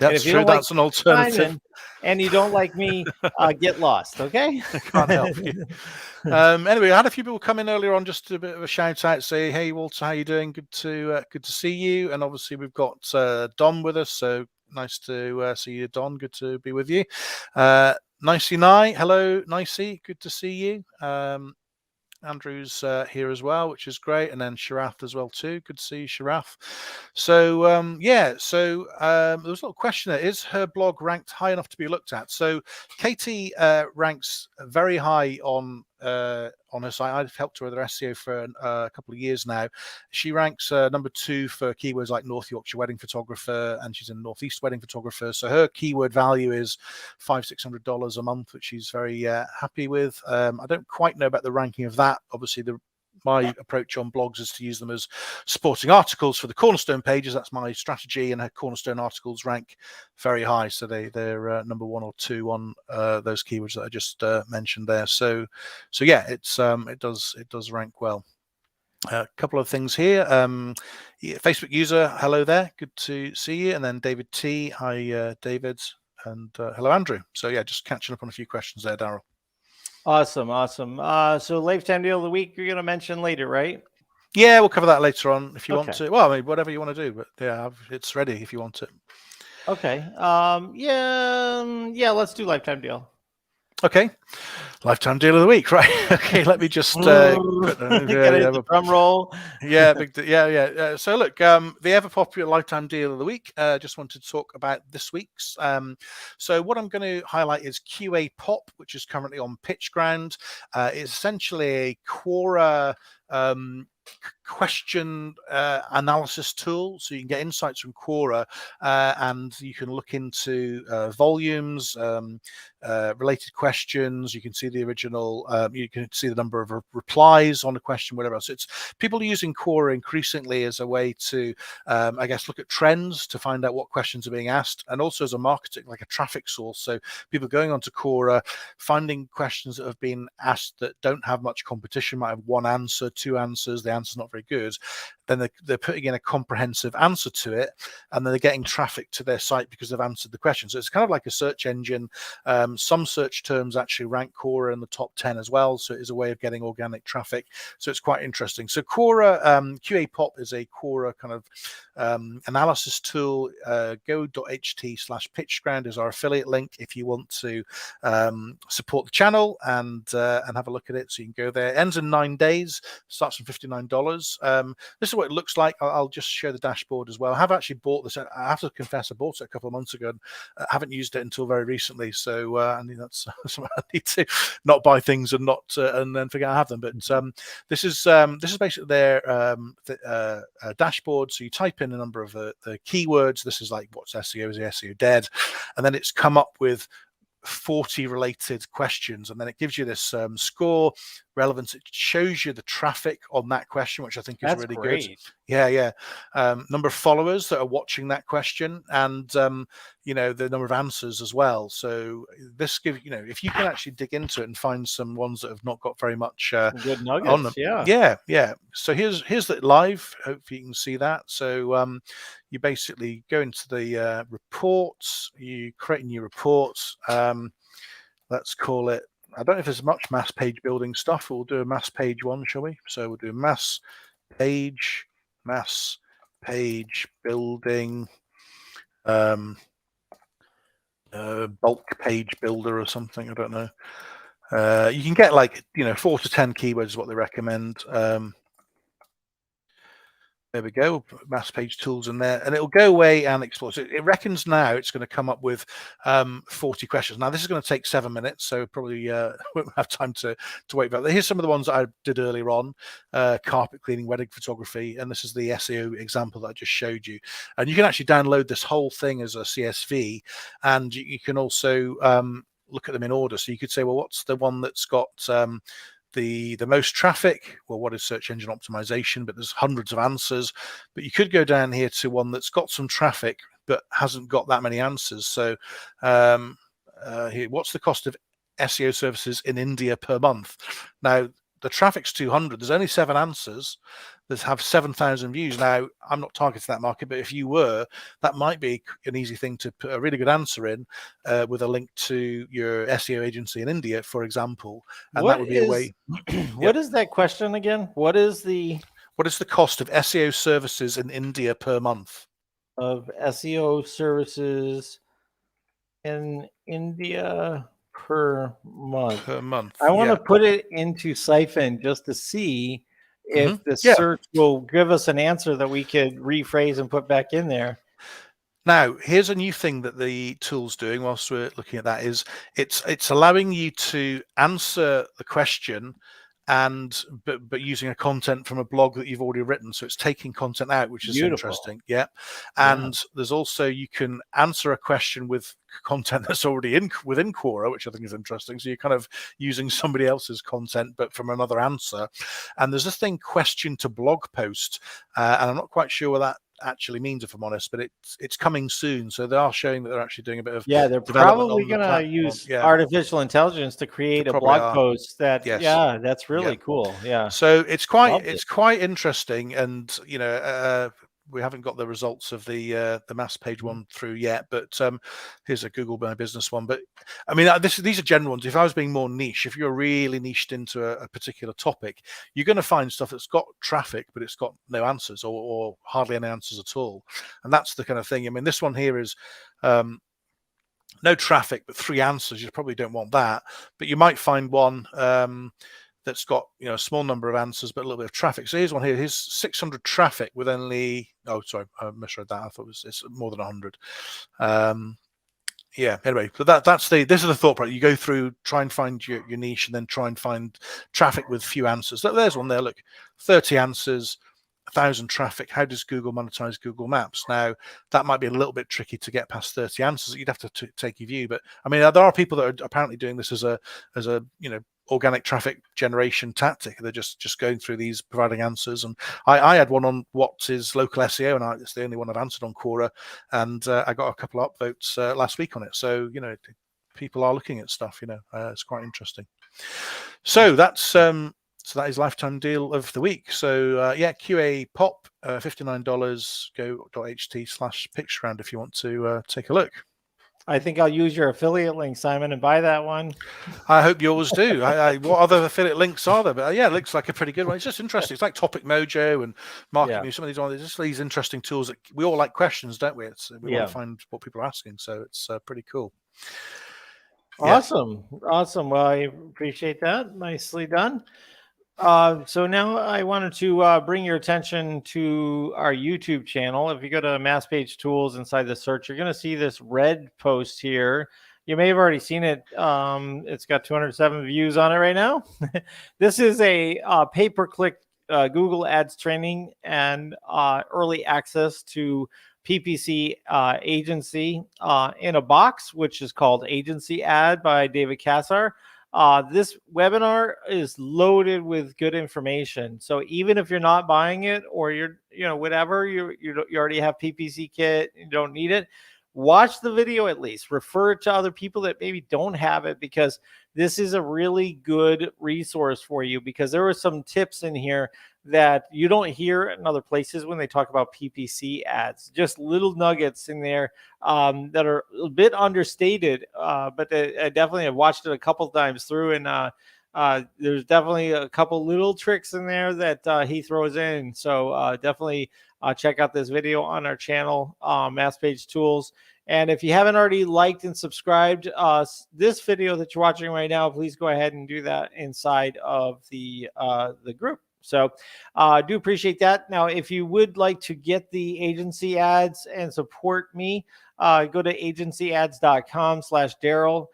That's true. That's an alternative. Simon, and you don't like me, get lost. Okay. Can't help you. Anyway, I had a few people come in earlier on, just a bit of a shout out, say, "Hey Walter, how you doing? Good to see you." And obviously we've got Don with us, so nice to see you, Don. Good to be with you. Nicey Nye, hello, Nicey. Good to see you. Andrew's here as well, which is great, and then Sharaf as well too. Good to see you, Sharaf. So there was a little question there: is her blog ranked high enough to be looked at? So Katie ranks very high on her site. I've helped her with her SEO for a couple of years now. She ranks number 2 for keywords like North Yorkshire wedding photographer, and she's in Northeast wedding photographer. So her keyword value is $500-600 a month, which she's very happy with. I don't quite know about the ranking of that. Obviously, my approach on blogs is to use them as supporting articles for the cornerstone pages. That's my strategy, and her cornerstone articles rank very high, so they're number 1 or 2 on those keywords that I just mentioned there. So yeah, it does rank well. A couple of things here. Facebook user, hello there, good to see you. And then David T, hi David, and hello Andrew. So yeah, just catching up on a few questions there, Daryl. Awesome. So lifetime deal of the week you're going to mention later, right? Yeah, we'll cover that later on if you want to. Well, I mean, whatever you want to do, but yeah, it's ready if you want it. Okay. Yeah, let's do lifetime deal. Okay. Lifetime deal of the week, right? Okay, let me just drum roll. Yeah, so look, the ever popular lifetime deal of the week. Just wanted to talk about this week's. So what I'm going to highlight is QA Pop, which is currently on PitchGround. It's essentially a Quora question analysis tool, so you can get insights from Quora, and you can look into volumes, related questions. You can see the original, you can see the number of replies on a question, whatever else. It's people are using Quora increasingly as a way to I guess look at trends to find out what questions are being asked, and also as a marketing, like a traffic source. So people going onto Quora, finding questions that have been asked that don't have much competition, might have 1 answer, 2 answers, the answer's not very good, then they're putting in a comprehensive answer to it, and then they're getting traffic to their site because they've answered the question. So it's kind of like a search engine. Some search terms actually rank Quora in the top 10 as well, so it is a way of getting organic traffic. So it's quite interesting. So Quora, QA Pop is a Quora kind of analysis tool. Go.ht/pitchground is our affiliate link if you want to support the channel and have a look at it. So you can go there. It ends in 9 days, starts from $59. This is what it looks like. I'll just show the dashboard as well. I have actually bought this. I have to confess, I bought it a couple of months ago and haven't used it until very recently. So I think that's something I need to not buy things and not and then forget I have them. But this is basically their dashboard. So you type in a number of the keywords. This is like what's SEO, is the SEO dead, and then it's come up with 40 related questions, and then it gives you this score, relevance. It shows you the traffic on that question, which I think is really good. Yeah. Number of followers that are watching that question, and you know, the number of answers as well. So this gives, you know, if you can actually dig into it and find some ones that have not got very much good nuggets on them. Yeah. So here's the live. Hopefully you can see that. So you basically go into the reports, you create a new report. Let's call it, I don't know if there's much mass page building stuff. We'll do a mass page one, shall we? So we'll do mass page building, bulk page builder or something. I don't know. You can get like, you know, 4 to 10 keywords is what they recommend. There we go, mass page tools in there, and it'll go away and explore. So it reckons now it's going to come up with 40 questions. Now this is going to take 7 minutes, so probably won't have time to wait for that. Here's some of the ones that I did earlier on: carpet cleaning, wedding photography, and this is the SEO example that I just showed you. And you can actually download this whole thing as a CSV, and you can also look at them in order. So you could say, well, what's the one that's got the most traffic? Well, what is search engine optimization? But there's hundreds of answers. But you could go down here to one that's got some traffic but hasn't got that many answers. So here, what's the cost of SEO services in India per month? Now the traffic's 200. There's only 7 answers that have 7,000 views. Now I'm not targeting that market, but if you were, that might be an easy thing to put a really good answer in with a link to your SEO agency in India, for example. And that would be a way. What is that question again? What is the cost of SEO services in India per month? Of SEO services in India per month. I want to put it into Siphon just to see if the search will give us an answer that we could rephrase and put back in there. Now, here's a new thing that the tool's doing whilst we're looking at that, is it's allowing you to answer the question and but using a content from a blog that you've already written. So it's taking content out, which is interesting. And there's also, you can answer a question with content that's already within Quora, which I think is interesting. So you're kind of using somebody else's content but from another answer. And there's this thing, question to blog post, and I'm not quite sure what that actually means, if I'm honest, but it's coming soon. So they are showing that they're actually doing a bit of they're probably going to use artificial intelligence to create a blog post that that's really cool. So it's quite interesting. And you know, we haven't got the results of the mass page one through yet, but here's a Google My Business one. But I mean, these are general ones. If I was being more niche, if you're really niched into a particular topic, you're going to find stuff that's got traffic, but it's got no answers or hardly any answers at all. And that's the kind of thing. I mean, this one here is no traffic, but 3 answers. You probably don't want that, but you might find one that's got, you know, a small number of answers but a little bit of traffic. So here's one here. Here's 600 traffic with only, oh sorry, I misread that. I thought it's more than 100. Anyway, but this is the thought process. You go through, try and find your niche, and then try and find traffic with few answers. There's one there. Look, 30 answers, 1,000 traffic. How does Google monetize Google Maps? Now that might be a little bit tricky to get past 30 answers. You'd have to take your view, but I mean, there are people that are apparently doing this as a you know, organic traffic generation tactic. They're just going through these, providing answers. And I had one on what is local SEO, and it's the only one I've answered on Quora, and I got a couple of upvotes last week on it. So you know, people are looking at stuff. You know, it's quite interesting. So that's so that is lifetime deal of the week. So QA pop, $59. Go.ht/pictureround if you want to take a look. I think I'll use your affiliate link, Simon, and buy that one. I hope yours do. What other affiliate links are there? But it looks like a pretty good one. It's just interesting. It's like Topic Mojo and Market News. Some of these ones, just these interesting tools that we all like questions, don't we? We want to find what people are asking. So it's pretty cool. Awesome. Well, I appreciate that. Nicely done. So now I wanted to bring your attention to our YouTube channel. If you go to Mass Page Tools inside the search, you're going to see this red post here. You may have already seen it. It's got 207 views on it right now. This is a pay-per-click Google Ads training and early access to PPC agency in a box, which is called Agency Ad by David Cassar. This webinar is loaded with good information. So even if you're not buying it, or you're, whatever, you already have PPC kit, you don't need it, watch the video, at least refer it to other people that maybe don't have it, because this is a really good resource for you, because there are some tips in here that you don't hear in other places when they talk about PPC ads. Just little nuggets in there that are a bit understated, but I definitely have watched it a couple times through, and there's definitely a couple little tricks in there that he throws in. So definitely check out this video on our channel, Mass Page Tools. And if you haven't already liked and subscribed this video that you're watching right now, please go ahead and do that inside of the group. So I do appreciate that. Now, if you would like to get the agency ads and support me, go to agencyads.com/Daryl.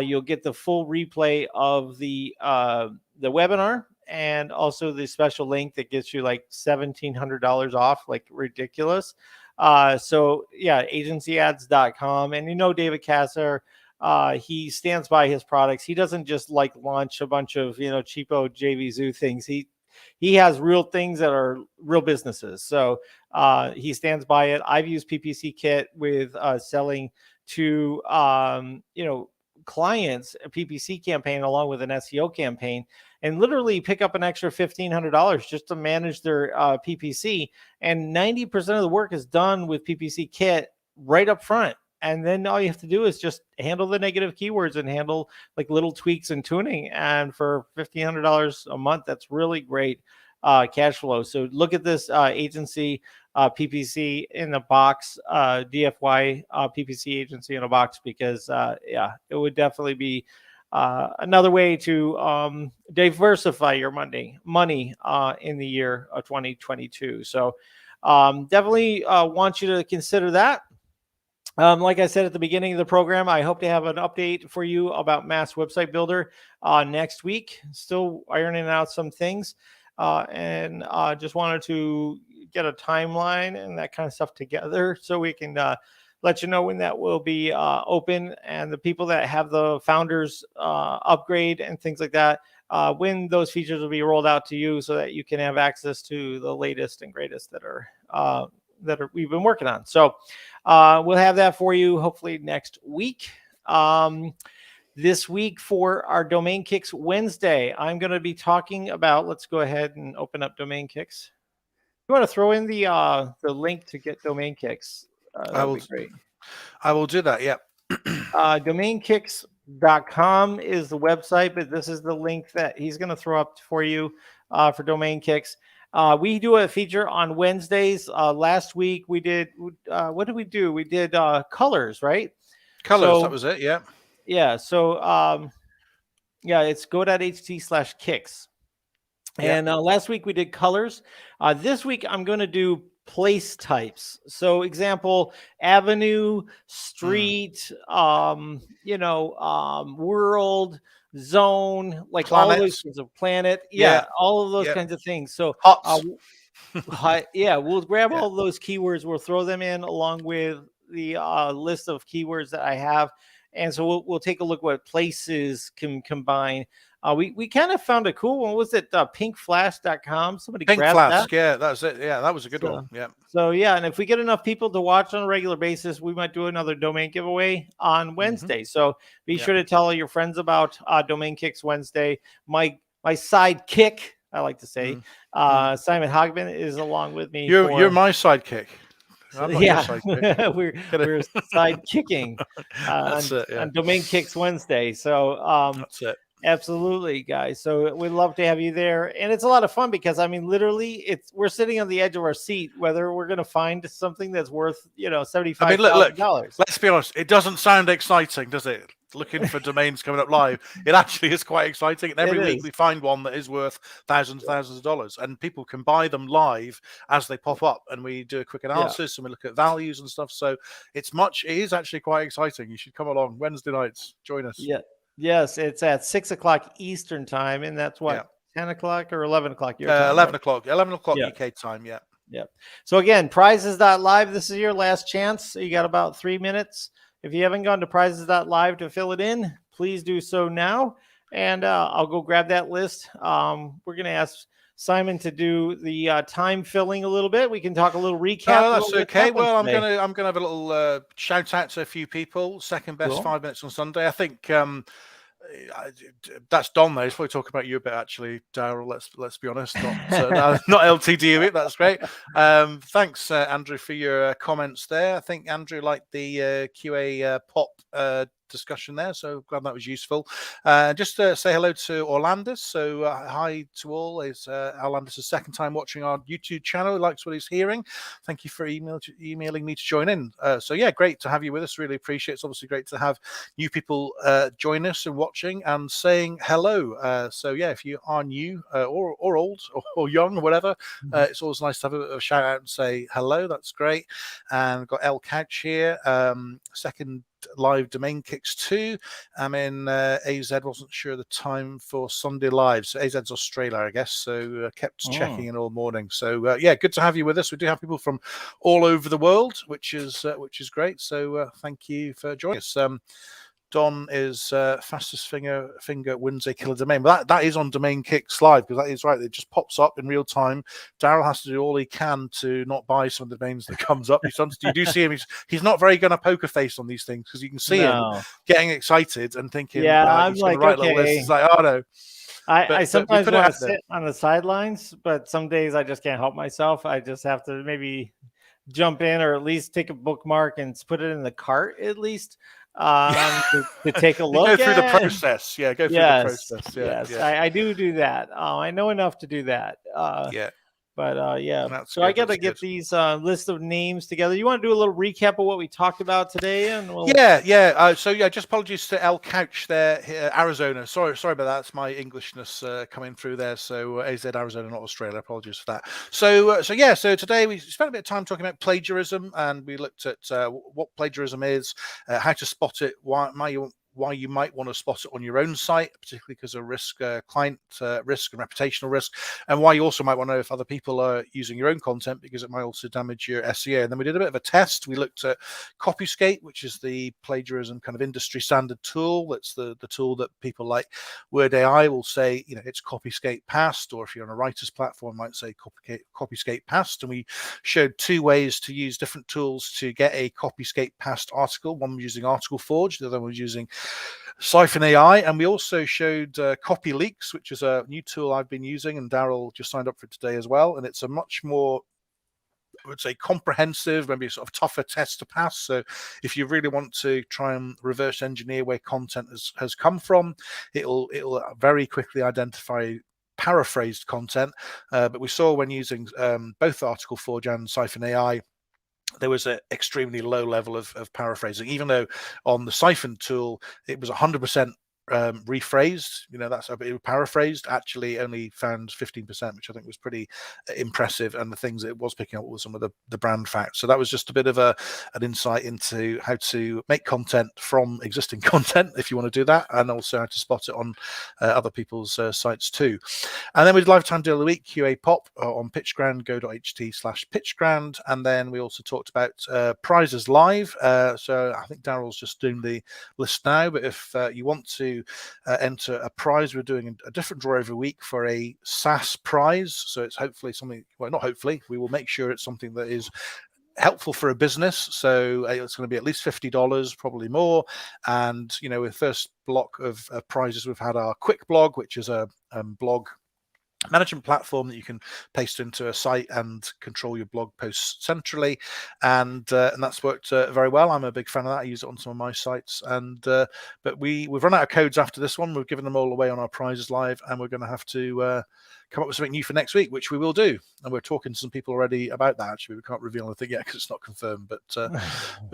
You'll get the full replay of the webinar, and also the special link that gets you like $1,700 off, like ridiculous. So yeah, agencyads.com. And David Cassar, he stands by his products. He doesn't just like launch a bunch of cheapo JVZoo things. He has real things that are real businesses. So he stands by it. I've used PPC Kit with selling to clients a PPC campaign along with an SEO campaign, and literally pick up an extra $1,500 just to manage their PPC. And 90% of the work is done with PPC Kit right up front. And then all you have to do is just handle the negative keywords and handle like little tweaks and tuning. And for $1,500 a month, that's really great cash flow. So look at this agency PPC in a box, DFY PPC agency in a box, because it would definitely be another way to diversify your money in the year of 2022. So definitely want you to consider that. Like I said at the beginning of the program, I hope to have an update for you about Mass Website Builder next week. Still ironing out some things, and just wanted to get a timeline and that kind of stuff together so we can let you know when that will be open, and the people that have the founders upgrade and things like that, when those features will be rolled out to you, so that you can have access to the latest and greatest that we've been working on. So we'll have that for you hopefully next week. This week for our Domain Kicks Wednesday, I'm going to be talking about, let's go ahead and open up Domain Kicks. You want to throw in the link to get Domain Kicks? That would be great. I will do that. Yeah. Domainkicks.com is the website, but this is the link that he's going to throw up for you for Domain Kicks. We do a feature on Wednesdays. Last week we did, what did we do? We did colors, right? Colors, that was it. Yeah. Yeah. So it's go.ht/kicks. And last week we did colors. This week I'm going to do place types. So example, avenue, street, world, zone, like planet. all those kinds of planet. All of those kinds of things. So we'll grab all of those keywords. We'll throw them in along with the list of keywords that I have. And so we'll take a look what places can combine. We kind of found a cool one. Was it pinkflash.com? Somebody grabbed that. Yeah, that was it. Yeah, that was a good one. Yeah. So and if we get enough people to watch on a regular basis, we might do another domain giveaway on Wednesday. So be sure to tell all your friends about Domain Kicks Wednesday. My sidekick, I like to say, Simon Hogman, is along with me. You're my sidekick. We're side kicking on Domain Kicks Wednesday. So that's it. Absolutely, guys. So we'd love to have you there, and it's a lot of fun because literally, we're sitting on the edge of our seat whether we're going to find something that's worth $75,000. Let's be honest. It doesn't sound exciting, does it? Looking for domains coming up live, it actually is quite exciting. And every week we find one that is worth thousands of dollars, and people can buy them live as they pop up. And we do a quick analysis and we look at values and stuff. So it is actually quite exciting. You should come along Wednesday nights. Join us. Yeah. Yes, it's at 6:00 Eastern time, and that's what 10 o'clock or 11 o'clock your time. 11 o'clock. 11 o'clock UK time. Yeah. Yep. So again, prizes.live. This is your last chance. You got about 3 minutes. If you haven't gone to prizes.live to fill it in, please do so now. And I'll go grab that list. We're going to ask Simon to do the time filling a little bit. We can talk a little recap. Oh, that's okay. Well, I'm gonna have a little shout out to a few people. Second best 5 minutes on Sunday. I think that's Don though. He's probably talking about you a bit, actually, Daryl. Let's be honest, not LTD it. That's great. Thanks, Andrew, for your comments there. I think Andrew liked the QA pop discussion there, so glad that was useful. Just to say hello to Orlandis. So hi to all. It's Orlandis' second time watching our YouTube channel. He likes what he's hearing. Thank you for emailing me to join in. So yeah, great to have you with us. Really appreciate it. It's obviously great to have new people join us and watching and saying hello. So yeah, if you are new or old or young or whatever, it's always nice to have a shout out and say hello. That's great. And we've got L Couch here. Second live domain kicks 2. I'm in AZ, wasn't sure the time for Sunday live, so AZ's Australia, I guess, so kept checking in all morning. So yeah, good to have you with us. We do have people from all over the world, which is great, so thank you for joining us. Don is fastest finger wins a killer domain. But that is on Domain Kicks Live, because that is right. It just pops up in real time. Daryl has to do all he can to not buy some of the domains that comes up. You do see him. He's not very going to poker face on these things, because you can see him getting excited and thinking, I'm he's like, going to write a little list. He's like, oh no. I sometimes want to sit on the sidelines, but some days I just can't help myself. I just have to maybe jump in, or at least take a bookmark and put it in the cart at least. To take a look. Go through the process. Yeah, go through the process. Yeah, yes. I do that. I know enough to do that. But yeah, so I got to get these list of names together. You want to do a little recap of what we talked about today? And so yeah, just apologies to El Couch there, Arizona. Sorry about that. That's my Englishness coming through there. So AZ Arizona, not Australia. Apologies for that. So today we spent a bit of time talking about plagiarism, and we looked at what plagiarism is, how to spot it, why you might want to spot it on your own site, particularly because of risk, client risk and reputational risk, and why you also might want to know if other people are using your own content, because it might also damage your SEO. And then we did a bit of a test. We looked at Copyscape, which is the plagiarism kind of industry standard tool. That's the tool that people like Word AI will say, it's Copyscape passed, or if you're on a writer's platform, might say Copyscape passed. And we showed 2 ways to use different tools to get a Copyscape passed article. One was using Article Forge, the other one was using Siphon AI, and we also showed Copy Leaks, which is a new tool I've been using, and Daryl just signed up for it today as well. And it's a much more, I would say, comprehensive, maybe sort of tougher test to pass. So if you really want to try and reverse engineer where content has come from, it'll very quickly identify paraphrased content. But we saw when using both Article Forge and Siphon AI, there was an extremely low level of paraphrasing, even though on the Siphon tool it was 100% rephrased. That's a bit paraphrased. Actually only found 15%, which I think was pretty impressive, and the things it was picking up were some of the brand facts. So that was just a bit of an insight into how to make content from existing content, if you want to do that, and also how to spot it on other people's sites too. And then we did Lifetime Deal of the Week, QA Pop, on PitchGround, go.ht/PitchGround. And then we also talked about prizes live. So I think Daryl's just doing the list now, but if you want to enter a prize, we're doing a different draw every week for a SaaS prize. So it's hopefully something, well, not hopefully, we will make sure it's something that is helpful for a business. So it's going to be at least $50, probably more. And with first block of prizes, we've had our Quick Blog, which is a blog management platform that you can paste into a site and control your blog posts centrally, and that's worked very well. I'm a big fan of that. I use it on some of my sites, and but we've run out of codes after this one. We've given them all away on our prizes live, and we're going to have to come up with something new for next week, which we will do. And we're talking to some people already about that. Actually, we can't reveal anything yet because it's not confirmed, but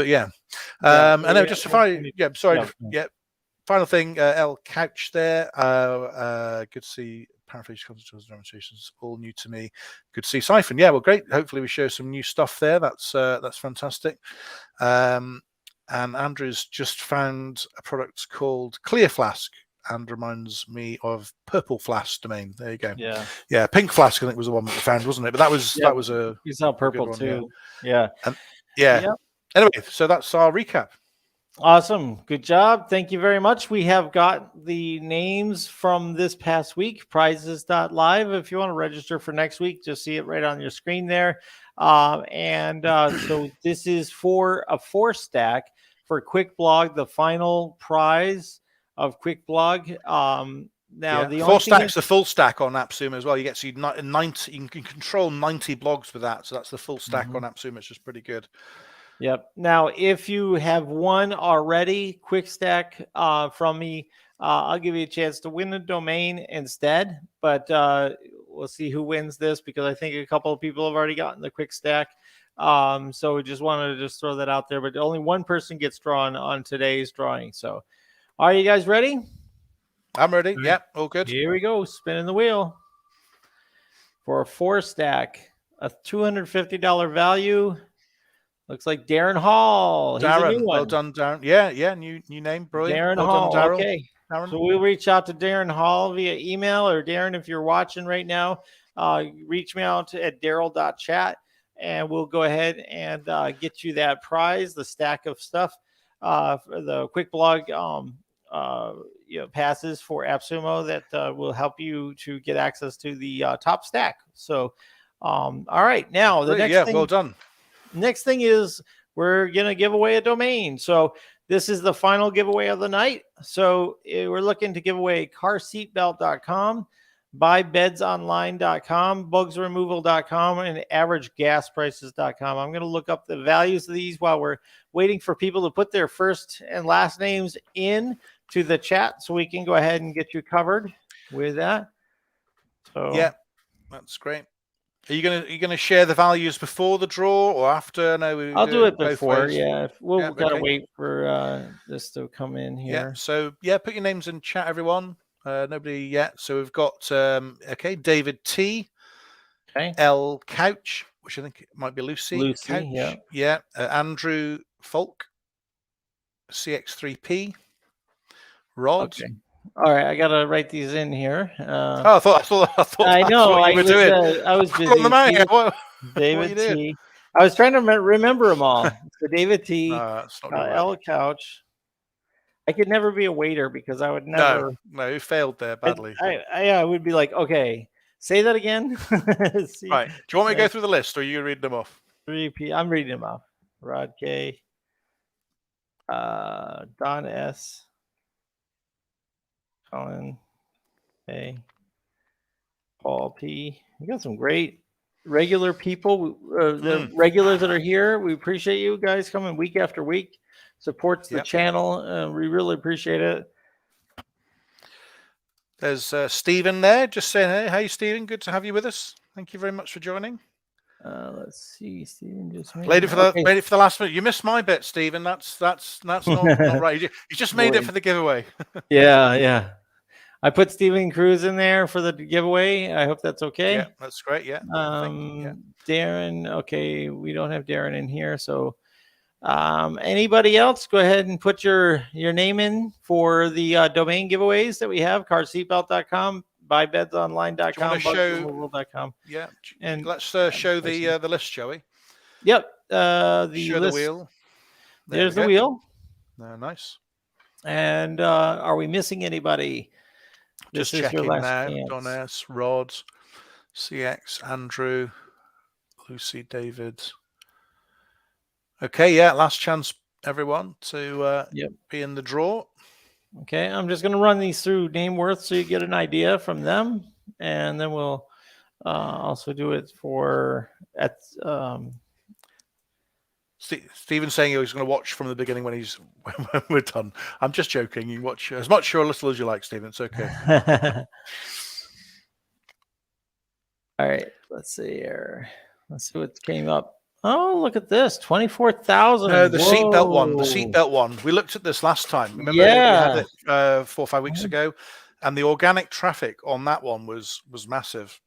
yeah. And then just final thing, L Couch there. Good to see paraphrase content demonstrations, all new to me. Good to see Siphon. Yeah, well, great. Hopefully we show some new stuff there. That's fantastic. And Andrew's just found a product called Clear Flask. and reminds me of Purple Flask domain. There you go. Yeah. Pink Flask I think was the one that we found, wasn't it? But that was a you saw Purple one, too. Yeah. And anyway, so that's our recap. Awesome. Good job. Thank you very much. We have got the names from this past week, prizes.live. If you want to register for next week, just see it right on your screen there. So this is for a 4-stack for QuickBlog, the final prize of QuickBlog. Now the 4 stacks, the full stack on AppSumo as well. You get 90. You can control 90 blogs with that. So that's the full stack on AppSumo, which is pretty good. Yep. Now, if you have won already, quick stack from me, I'll give you a chance to win a domain instead. But we'll see who wins this, because I think a couple of people have already gotten the quick stack. So we just wanted to just throw that out there. But only one person gets drawn on today's drawing. So are you guys ready? I'm ready. Yeah, all good. Here we go. Spinning the wheel for a 4-stack, a $250 value. Looks like Darren Hall. Darren, well done, Darren. Yeah, new name, brilliant. Darren well Hall. Done, Daryl. Okay. Darren. So we'll reach out to Darren Hall via email, or Darren, if you're watching right now, reach me out at daryl.chat, and we'll go ahead and get you that prize, the stack of stuff, for the QuickBlog passes for AppSumo that will help you to get access to the top stack. So, all right, now the next thing. Well done. Next thing is we're going to give away a domain. So this is the final giveaway of the night. So we're looking to give away carseatbelt.com, buybedsonline.com, bugsremoval.com, and averagegasprices.com. I'm going to look up the values of these while we're waiting for people to put their first and last names in to the chat, so we can go ahead and get you covered with that. So yeah, that's great. Are you gonna share the values before the draw or after? No, I'll do it before. Ways. Yeah, we'll gotta wait for this to come in here. Yeah. So put your names in chat, everyone. Nobody yet. So we've got David T. Okay. L Couch, which I think might be Lucy. Couch. Yeah. Andrew Folk. CX3P. Rod. Okay. All right, I gotta write these in here. I thought I know what you were doing. I was busy. David T. I was trying to remember them all. So David T. L Couch. I could never be a waiter because I would never. No, you failed there badly. I would be like, okay, say that again. Right. Do you want me to go through the list, or are you reading them off? 3P. I'm reading them off. Rod K. Don S. Colin A. Paul P. We got some great regular people. The regulars that are here, we appreciate you guys coming week after week. Supports the channel. We really appreciate it. There's Stephen there, just saying, hey, Stephen, good to have you with us. Thank you very much for joining. Let's see, Stephen just made made it for the last minute. You missed my bit, Stephen. That's not right. You just made it for the giveaway. Yeah. I put Stephen Cruz in there for the giveaway. I hope that's okay. Yeah, that's great. Yeah. Darren. Okay, we don't have Darren in here, so anybody else, go ahead and put your name in for the domain giveaways that we have. Carseatbelt.com, buybedsonline.com, bugsremoval.com. Yeah, and let's show the list, shall we? Yep. Show the wheel. There's the wheel. Nice. And are we missing anybody? Just checking now. Don S, Rod, CX, Andrew, Lucy, David. Okay, last chance, everyone, to be in the draw. Okay, I'm just going to run these through Nameworth so you get an idea from them, and then we'll also do it for Stephen's saying he's going to watch from the beginning when we're done. I'm just joking. You watch as much or little as you like, Stephen. It's okay. All right, let's see here. Let's see what came up. Oh, look at this, 24,000. No, the seatbelt one. The seatbelt one. We looked at this last time. Remember we had it 4 or 5 weeks ago, and the organic traffic on that one was massive.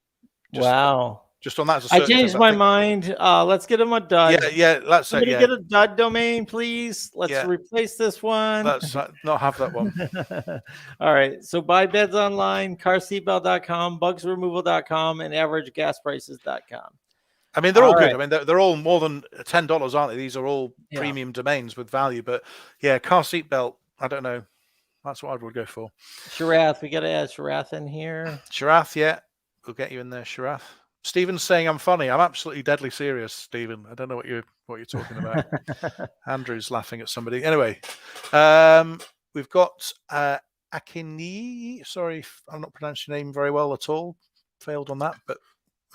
Wow. Just on that as a I search changed term, my mind. Let's get him a dud. Yeah. Let's say Somebody get a dud domain, please. Let's replace this one. Let's not have that one. All right. So buy beds online, carseatbelt.com, bugsremoval.com, and averagegasprices.com. I mean, they're all good. I mean, they're all more than $10, aren't they? These are all premium domains with value. But yeah, car seatbelt, I don't know. That's what I would go for. Sharath, we got to add Sharath in here. Sharath, yeah. We'll get you in there, Sharath. Stephen's saying I'm funny. I'm absolutely deadly serious, Stephen. I don't know what you're talking about. Andrew's laughing at somebody. Anyway, we've got Akini. Sorry if I'm not pronouncing your name very well at all. Failed on that, but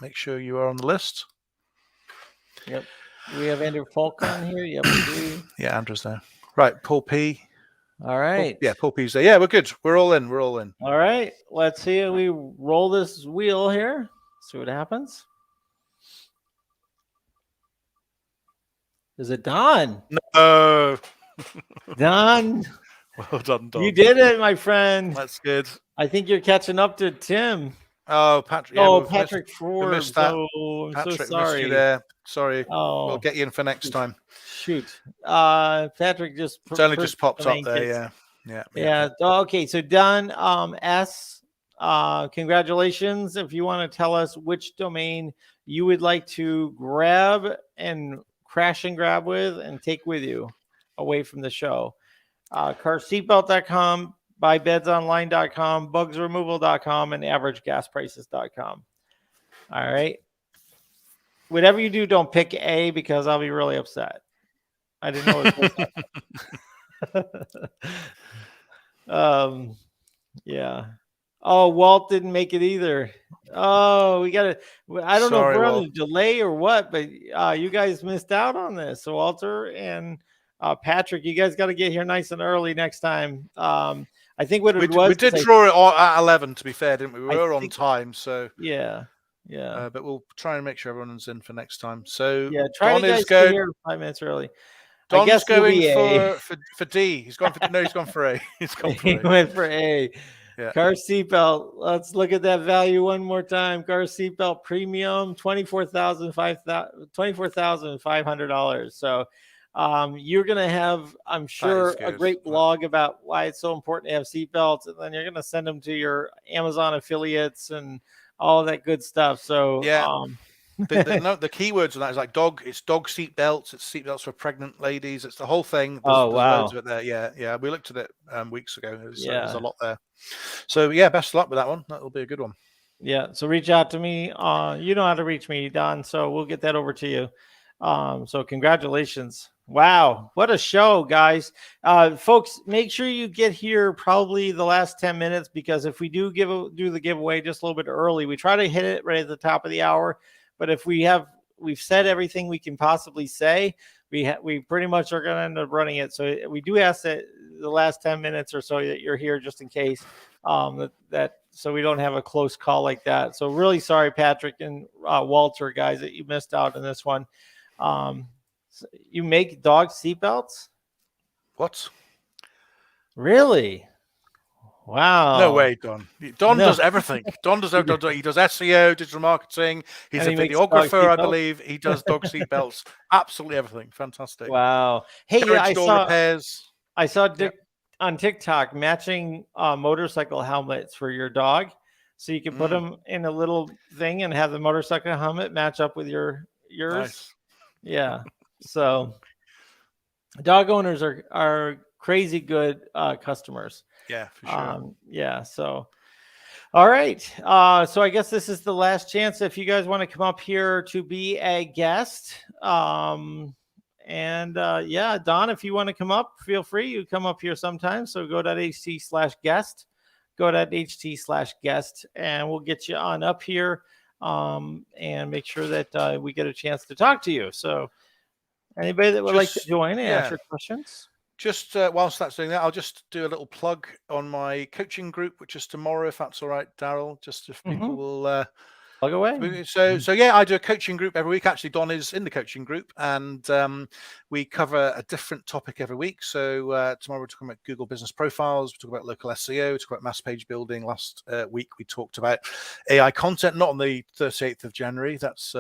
make sure you are on the list. Yep. We have Andrew Falk on here. Yep, we do. Yeah, Andrew's there. Right, Paul P. All right. Paul P's there. Yeah, we're good. We're all in. All right. Let's see. We roll this wheel here. See what happens. Is it Don? No. Don. Well done, Don. You did it, my friend. That's good. I think you're catching up to Tim. Oh, Patrick. Yeah, Patrick Forbes. Missed that. I'm Patrick, so sorry. Missed you there. Sorry. Oh, we'll get you in for next time. Shoot. Patrick just. It's only just popped up there. Yeah. Okay. So Don S. Congratulations. If you want to tell us which domain you would like to grab and crash and grab with and take with you away from the show. Carseatbelt.com, buybedsonline.com, bugsremoval.com, and averagegasprices.com. All right. Whatever you do, don't pick A because I'll be really upset. I didn't know it was yeah. Oh, Walt didn't make it either. Oh, we got to. I don't know if we're on a delay or what, but you guys missed out on this. So Walter and Patrick, you guys got to get here nice and early next time. I think what it was. We did draw it at 11. To be fair, didn't we? We were on time, so yeah. But we'll try and make sure everyone's in for next time. So yeah, try to get here 5 minutes early. Don's going for D. He's gone for He's gone for A. He went for A. Yeah. Car seatbelt. Let's look at that value one more time. Car seatbelt premium, $24,500. So you're going to have, I'm sure, a great blog about why it's so important to have seatbelts, and then you're going to send them to your Amazon affiliates and all that good stuff. So yeah. The keywords on that is like it's dog seat belts, it's seat belts for pregnant ladies, it's the whole thing. There's loads of it there. Yeah. We looked at it weeks ago. There's a lot there. So yeah, best of luck with that one. That'll be a good one. Yeah. So reach out to me. You know how to reach me, Don. So we'll get that over to you. So congratulations. Wow, what a show, guys. Folks, make sure you get here probably the last 10 minutes, because if we do the giveaway just a little bit early, we try to hit it right at the top of the hour. But if we've said everything we can possibly say, we pretty much are going to end up running it. So we do ask that the last 10 minutes or so that you're here just in case, so we don't have a close call like that. So really sorry, Patrick and Walter, guys, that you missed out on this one. So you make dog seatbelts? What? Really? Wow. No way, Don. Don does everything. Don does everything. He does SEO, digital marketing. He's a videographer, I believe. He does dog seatbelts. Absolutely everything. Fantastic. Wow. Hey, repairs. I saw Dick on TikTok matching motorcycle helmets for your dog. So you can put them in a little thing and have the motorcycle helmet match up with yours. Nice. Yeah. So dog owners are crazy good customers. Yeah, for sure. Yeah. So, all right. So I guess this is the last chance if you guys want to come up here to be a guest. Don, if you want to come up, feel free. You come up here sometime. So go.ht/guest, go.ht/guest, and we'll get you on up here and make sure that we get a chance to talk to you. So anybody that would like to join and answer questions? Just whilst that's doing that, I'll just do a little plug on my coaching group, which is tomorrow, if that's all right, Daryl. Just if people will Plug away. So yeah, I do a coaching group every week. Actually, Don is in the coaching group, and we cover a different topic every week. So tomorrow we're talking about Google business profiles. We talk about local SEO. We talk about mass page building. Last week we talked about AI content. Not on the 38th of January. That was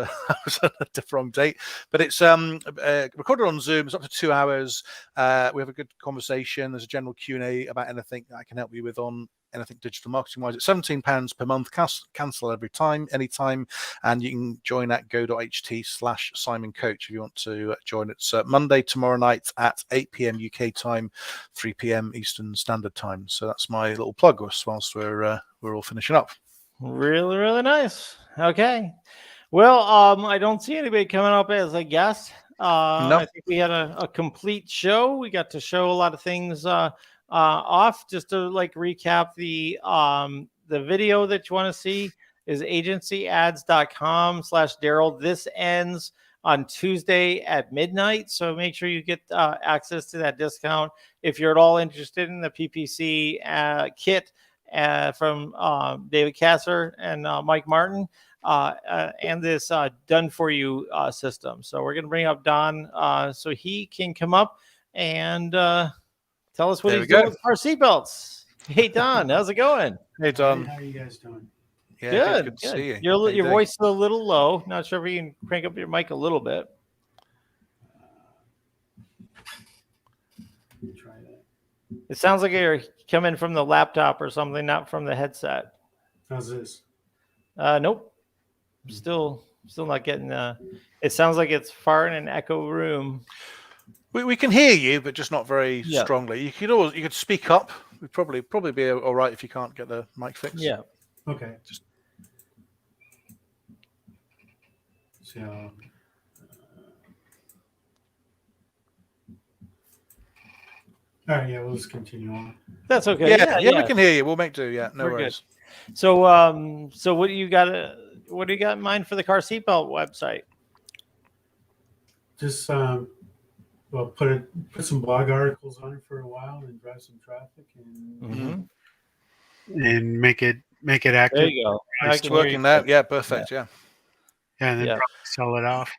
a different date, but it's recorded on Zoom. It's up to 2 hours. We have a good conversation. There's a general Q&A about anything that I can help you with on anything digital marketing wise. It's £17 per month, cancel every time, anytime, and you can join at go.ht/Simon Coach if you want to join. It's Monday tomorrow night at 8 p.m. UK time, 3 p.m. Eastern Standard Time. So that's my little plug whilst we're all finishing up. Really, really nice. Okay. Well, I don't see anybody coming up as a guest. No. I think we had a complete show. We got to show a lot of things off. Just to like recap, the video that you want to see is agencyads.com/Daryl. This ends on Tuesday at midnight, so make sure you get access to that discount if you're at all interested in the PPC kit from David Kasser and Mike Martin. And this done for you system. So we're going to bring up Don so he can come up and tell us what he's doing with our seatbelts. Hey, Don, how's it going? Hey, Don. How are you guys doing? Yeah, good to see you. Your voice is a little low. Not sure if you can crank up your mic a little bit. Let me try that. It sounds like you're coming from the laptop or something, not from the headset. How's this? Nope. Still not getting. It sounds like it's far in an echo room. We can hear you, but just not very strongly. You could speak up. We'd probably be all right if you can't get the mic fixed. Yeah. Okay. So. All right. Yeah, we'll just continue on. That's okay. Yeah, we can hear you. We'll make do. Yeah, no worries. Good. So, what do you got? What do you got in mind for the car seatbelt website? Just put some blog articles on it for a while and drive some traffic and make it active. There you go. It's working now. Yeah, perfect. Yeah. And then probably sell it off.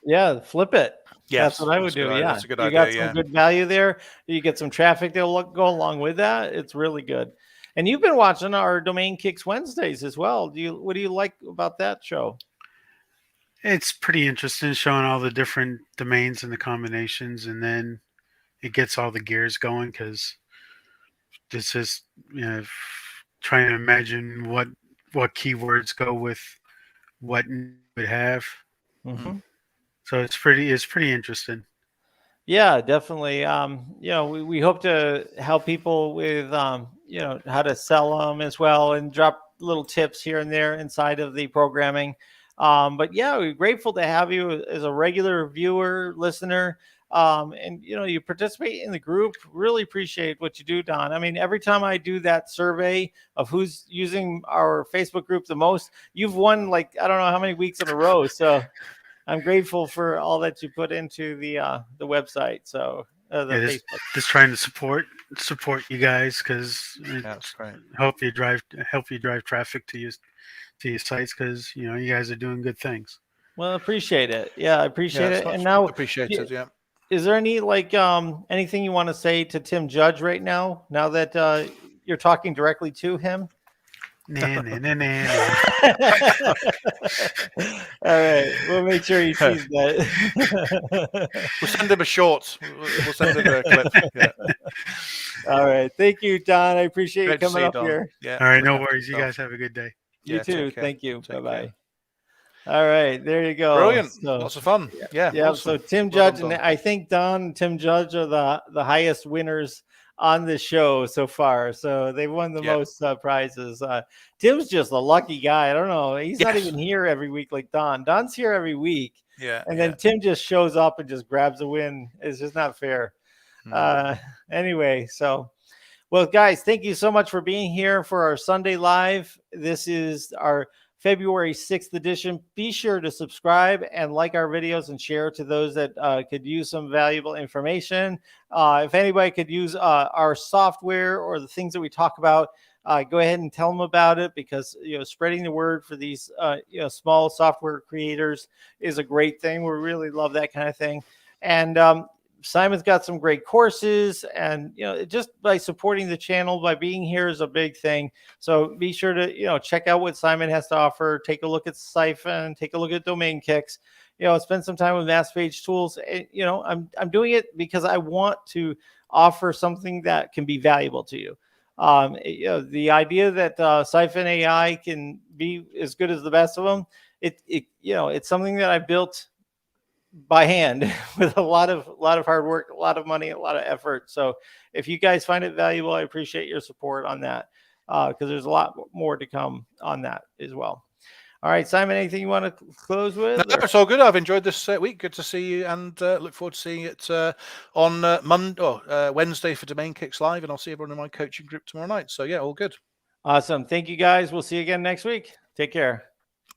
Yeah, flip it. Yes, that's what I would do. Yeah, that's a good idea. You got some good value there. You get some traffic that'll go along with that. It's really good. And you've been watching our Domain Kicks Wednesdays as well. What do you like about that show? It's pretty interesting, showing all the different domains and the combinations, and then it gets all the gears going because this is trying to imagine what keywords go with what you would have. Mm-hmm. So it's pretty interesting. Yeah, definitely. We hope to help people with how to sell them as well, and drop little tips here and there inside of the programming. But yeah, we're grateful to have you as a regular viewer, listener, and you participate in the group. Really appreciate what you do, Don. I mean, every time I do that survey of who's using our Facebook group the most, you've won I don't know how many weeks in a row. So I'm grateful for all that you put into the website. So Facebook. Just trying to support you guys because that's great. Help you drive traffic to your sites because you guys are doing good things. Well, appreciate it. Yeah, I appreciate it. And now appreciated. Yeah. Is there any anything you want to say to Tim Judge right now? Now that you're talking directly to him. Nah. All right, we'll make sure he sees that. We'll send him a short. We'll send him a clip. Yeah. All right, thank you, Don. I appreciate you coming up here. Yeah. All right, no worries. You guys have a good day. You too. Thank you. Bye-bye. All right, there you go. Brilliant. Lots of fun. Yeah. Awesome. So Tim Judge and I think Don and Tim Judge are the highest winners on the show so far. So they won the most prizes. Tim's just a lucky guy. I don't know. He's not even here every week like Don. Don's here every week. Yeah. And then Tim just shows up and just grabs a win. It's just not fair. Anyway, well, guys, thank you so much for being here for our Sunday Live. This is our February 6th edition. Be sure to subscribe and like our videos and share to those that could use some valuable information. If anybody could use our software or the things that we talk about, go ahead and tell them about it, because spreading the word for these small software creators is a great thing. We really love that kind of thing. And Simon's got some great courses, and just by supporting the channel, by being here, is a big thing. So be sure to check out what Simon has to offer. Take a look at Siphon, take a look at Domain Kicks. Spend some time with Mass Page Tools. I'm doing it because I want to offer something that can be valuable to you. The idea that Siphon AI can be as good as the best of them, it's something that I built by hand with a lot of hard work, a lot of money, a lot of effort. So if you guys find it valuable, I appreciate your support on that, because there's a lot more to come on that as well. All right, Simon, anything you want to close with? No, it's all good. I've enjoyed this week. Good to see you, and look forward to seeing it on Wednesday for Domain Kicks Live, and I'll see everyone in my coaching group tomorrow night. So yeah, all good. Awesome. Thank you, guys. We'll see you again next week. Take care.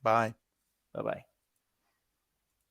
Bye. Bye-bye.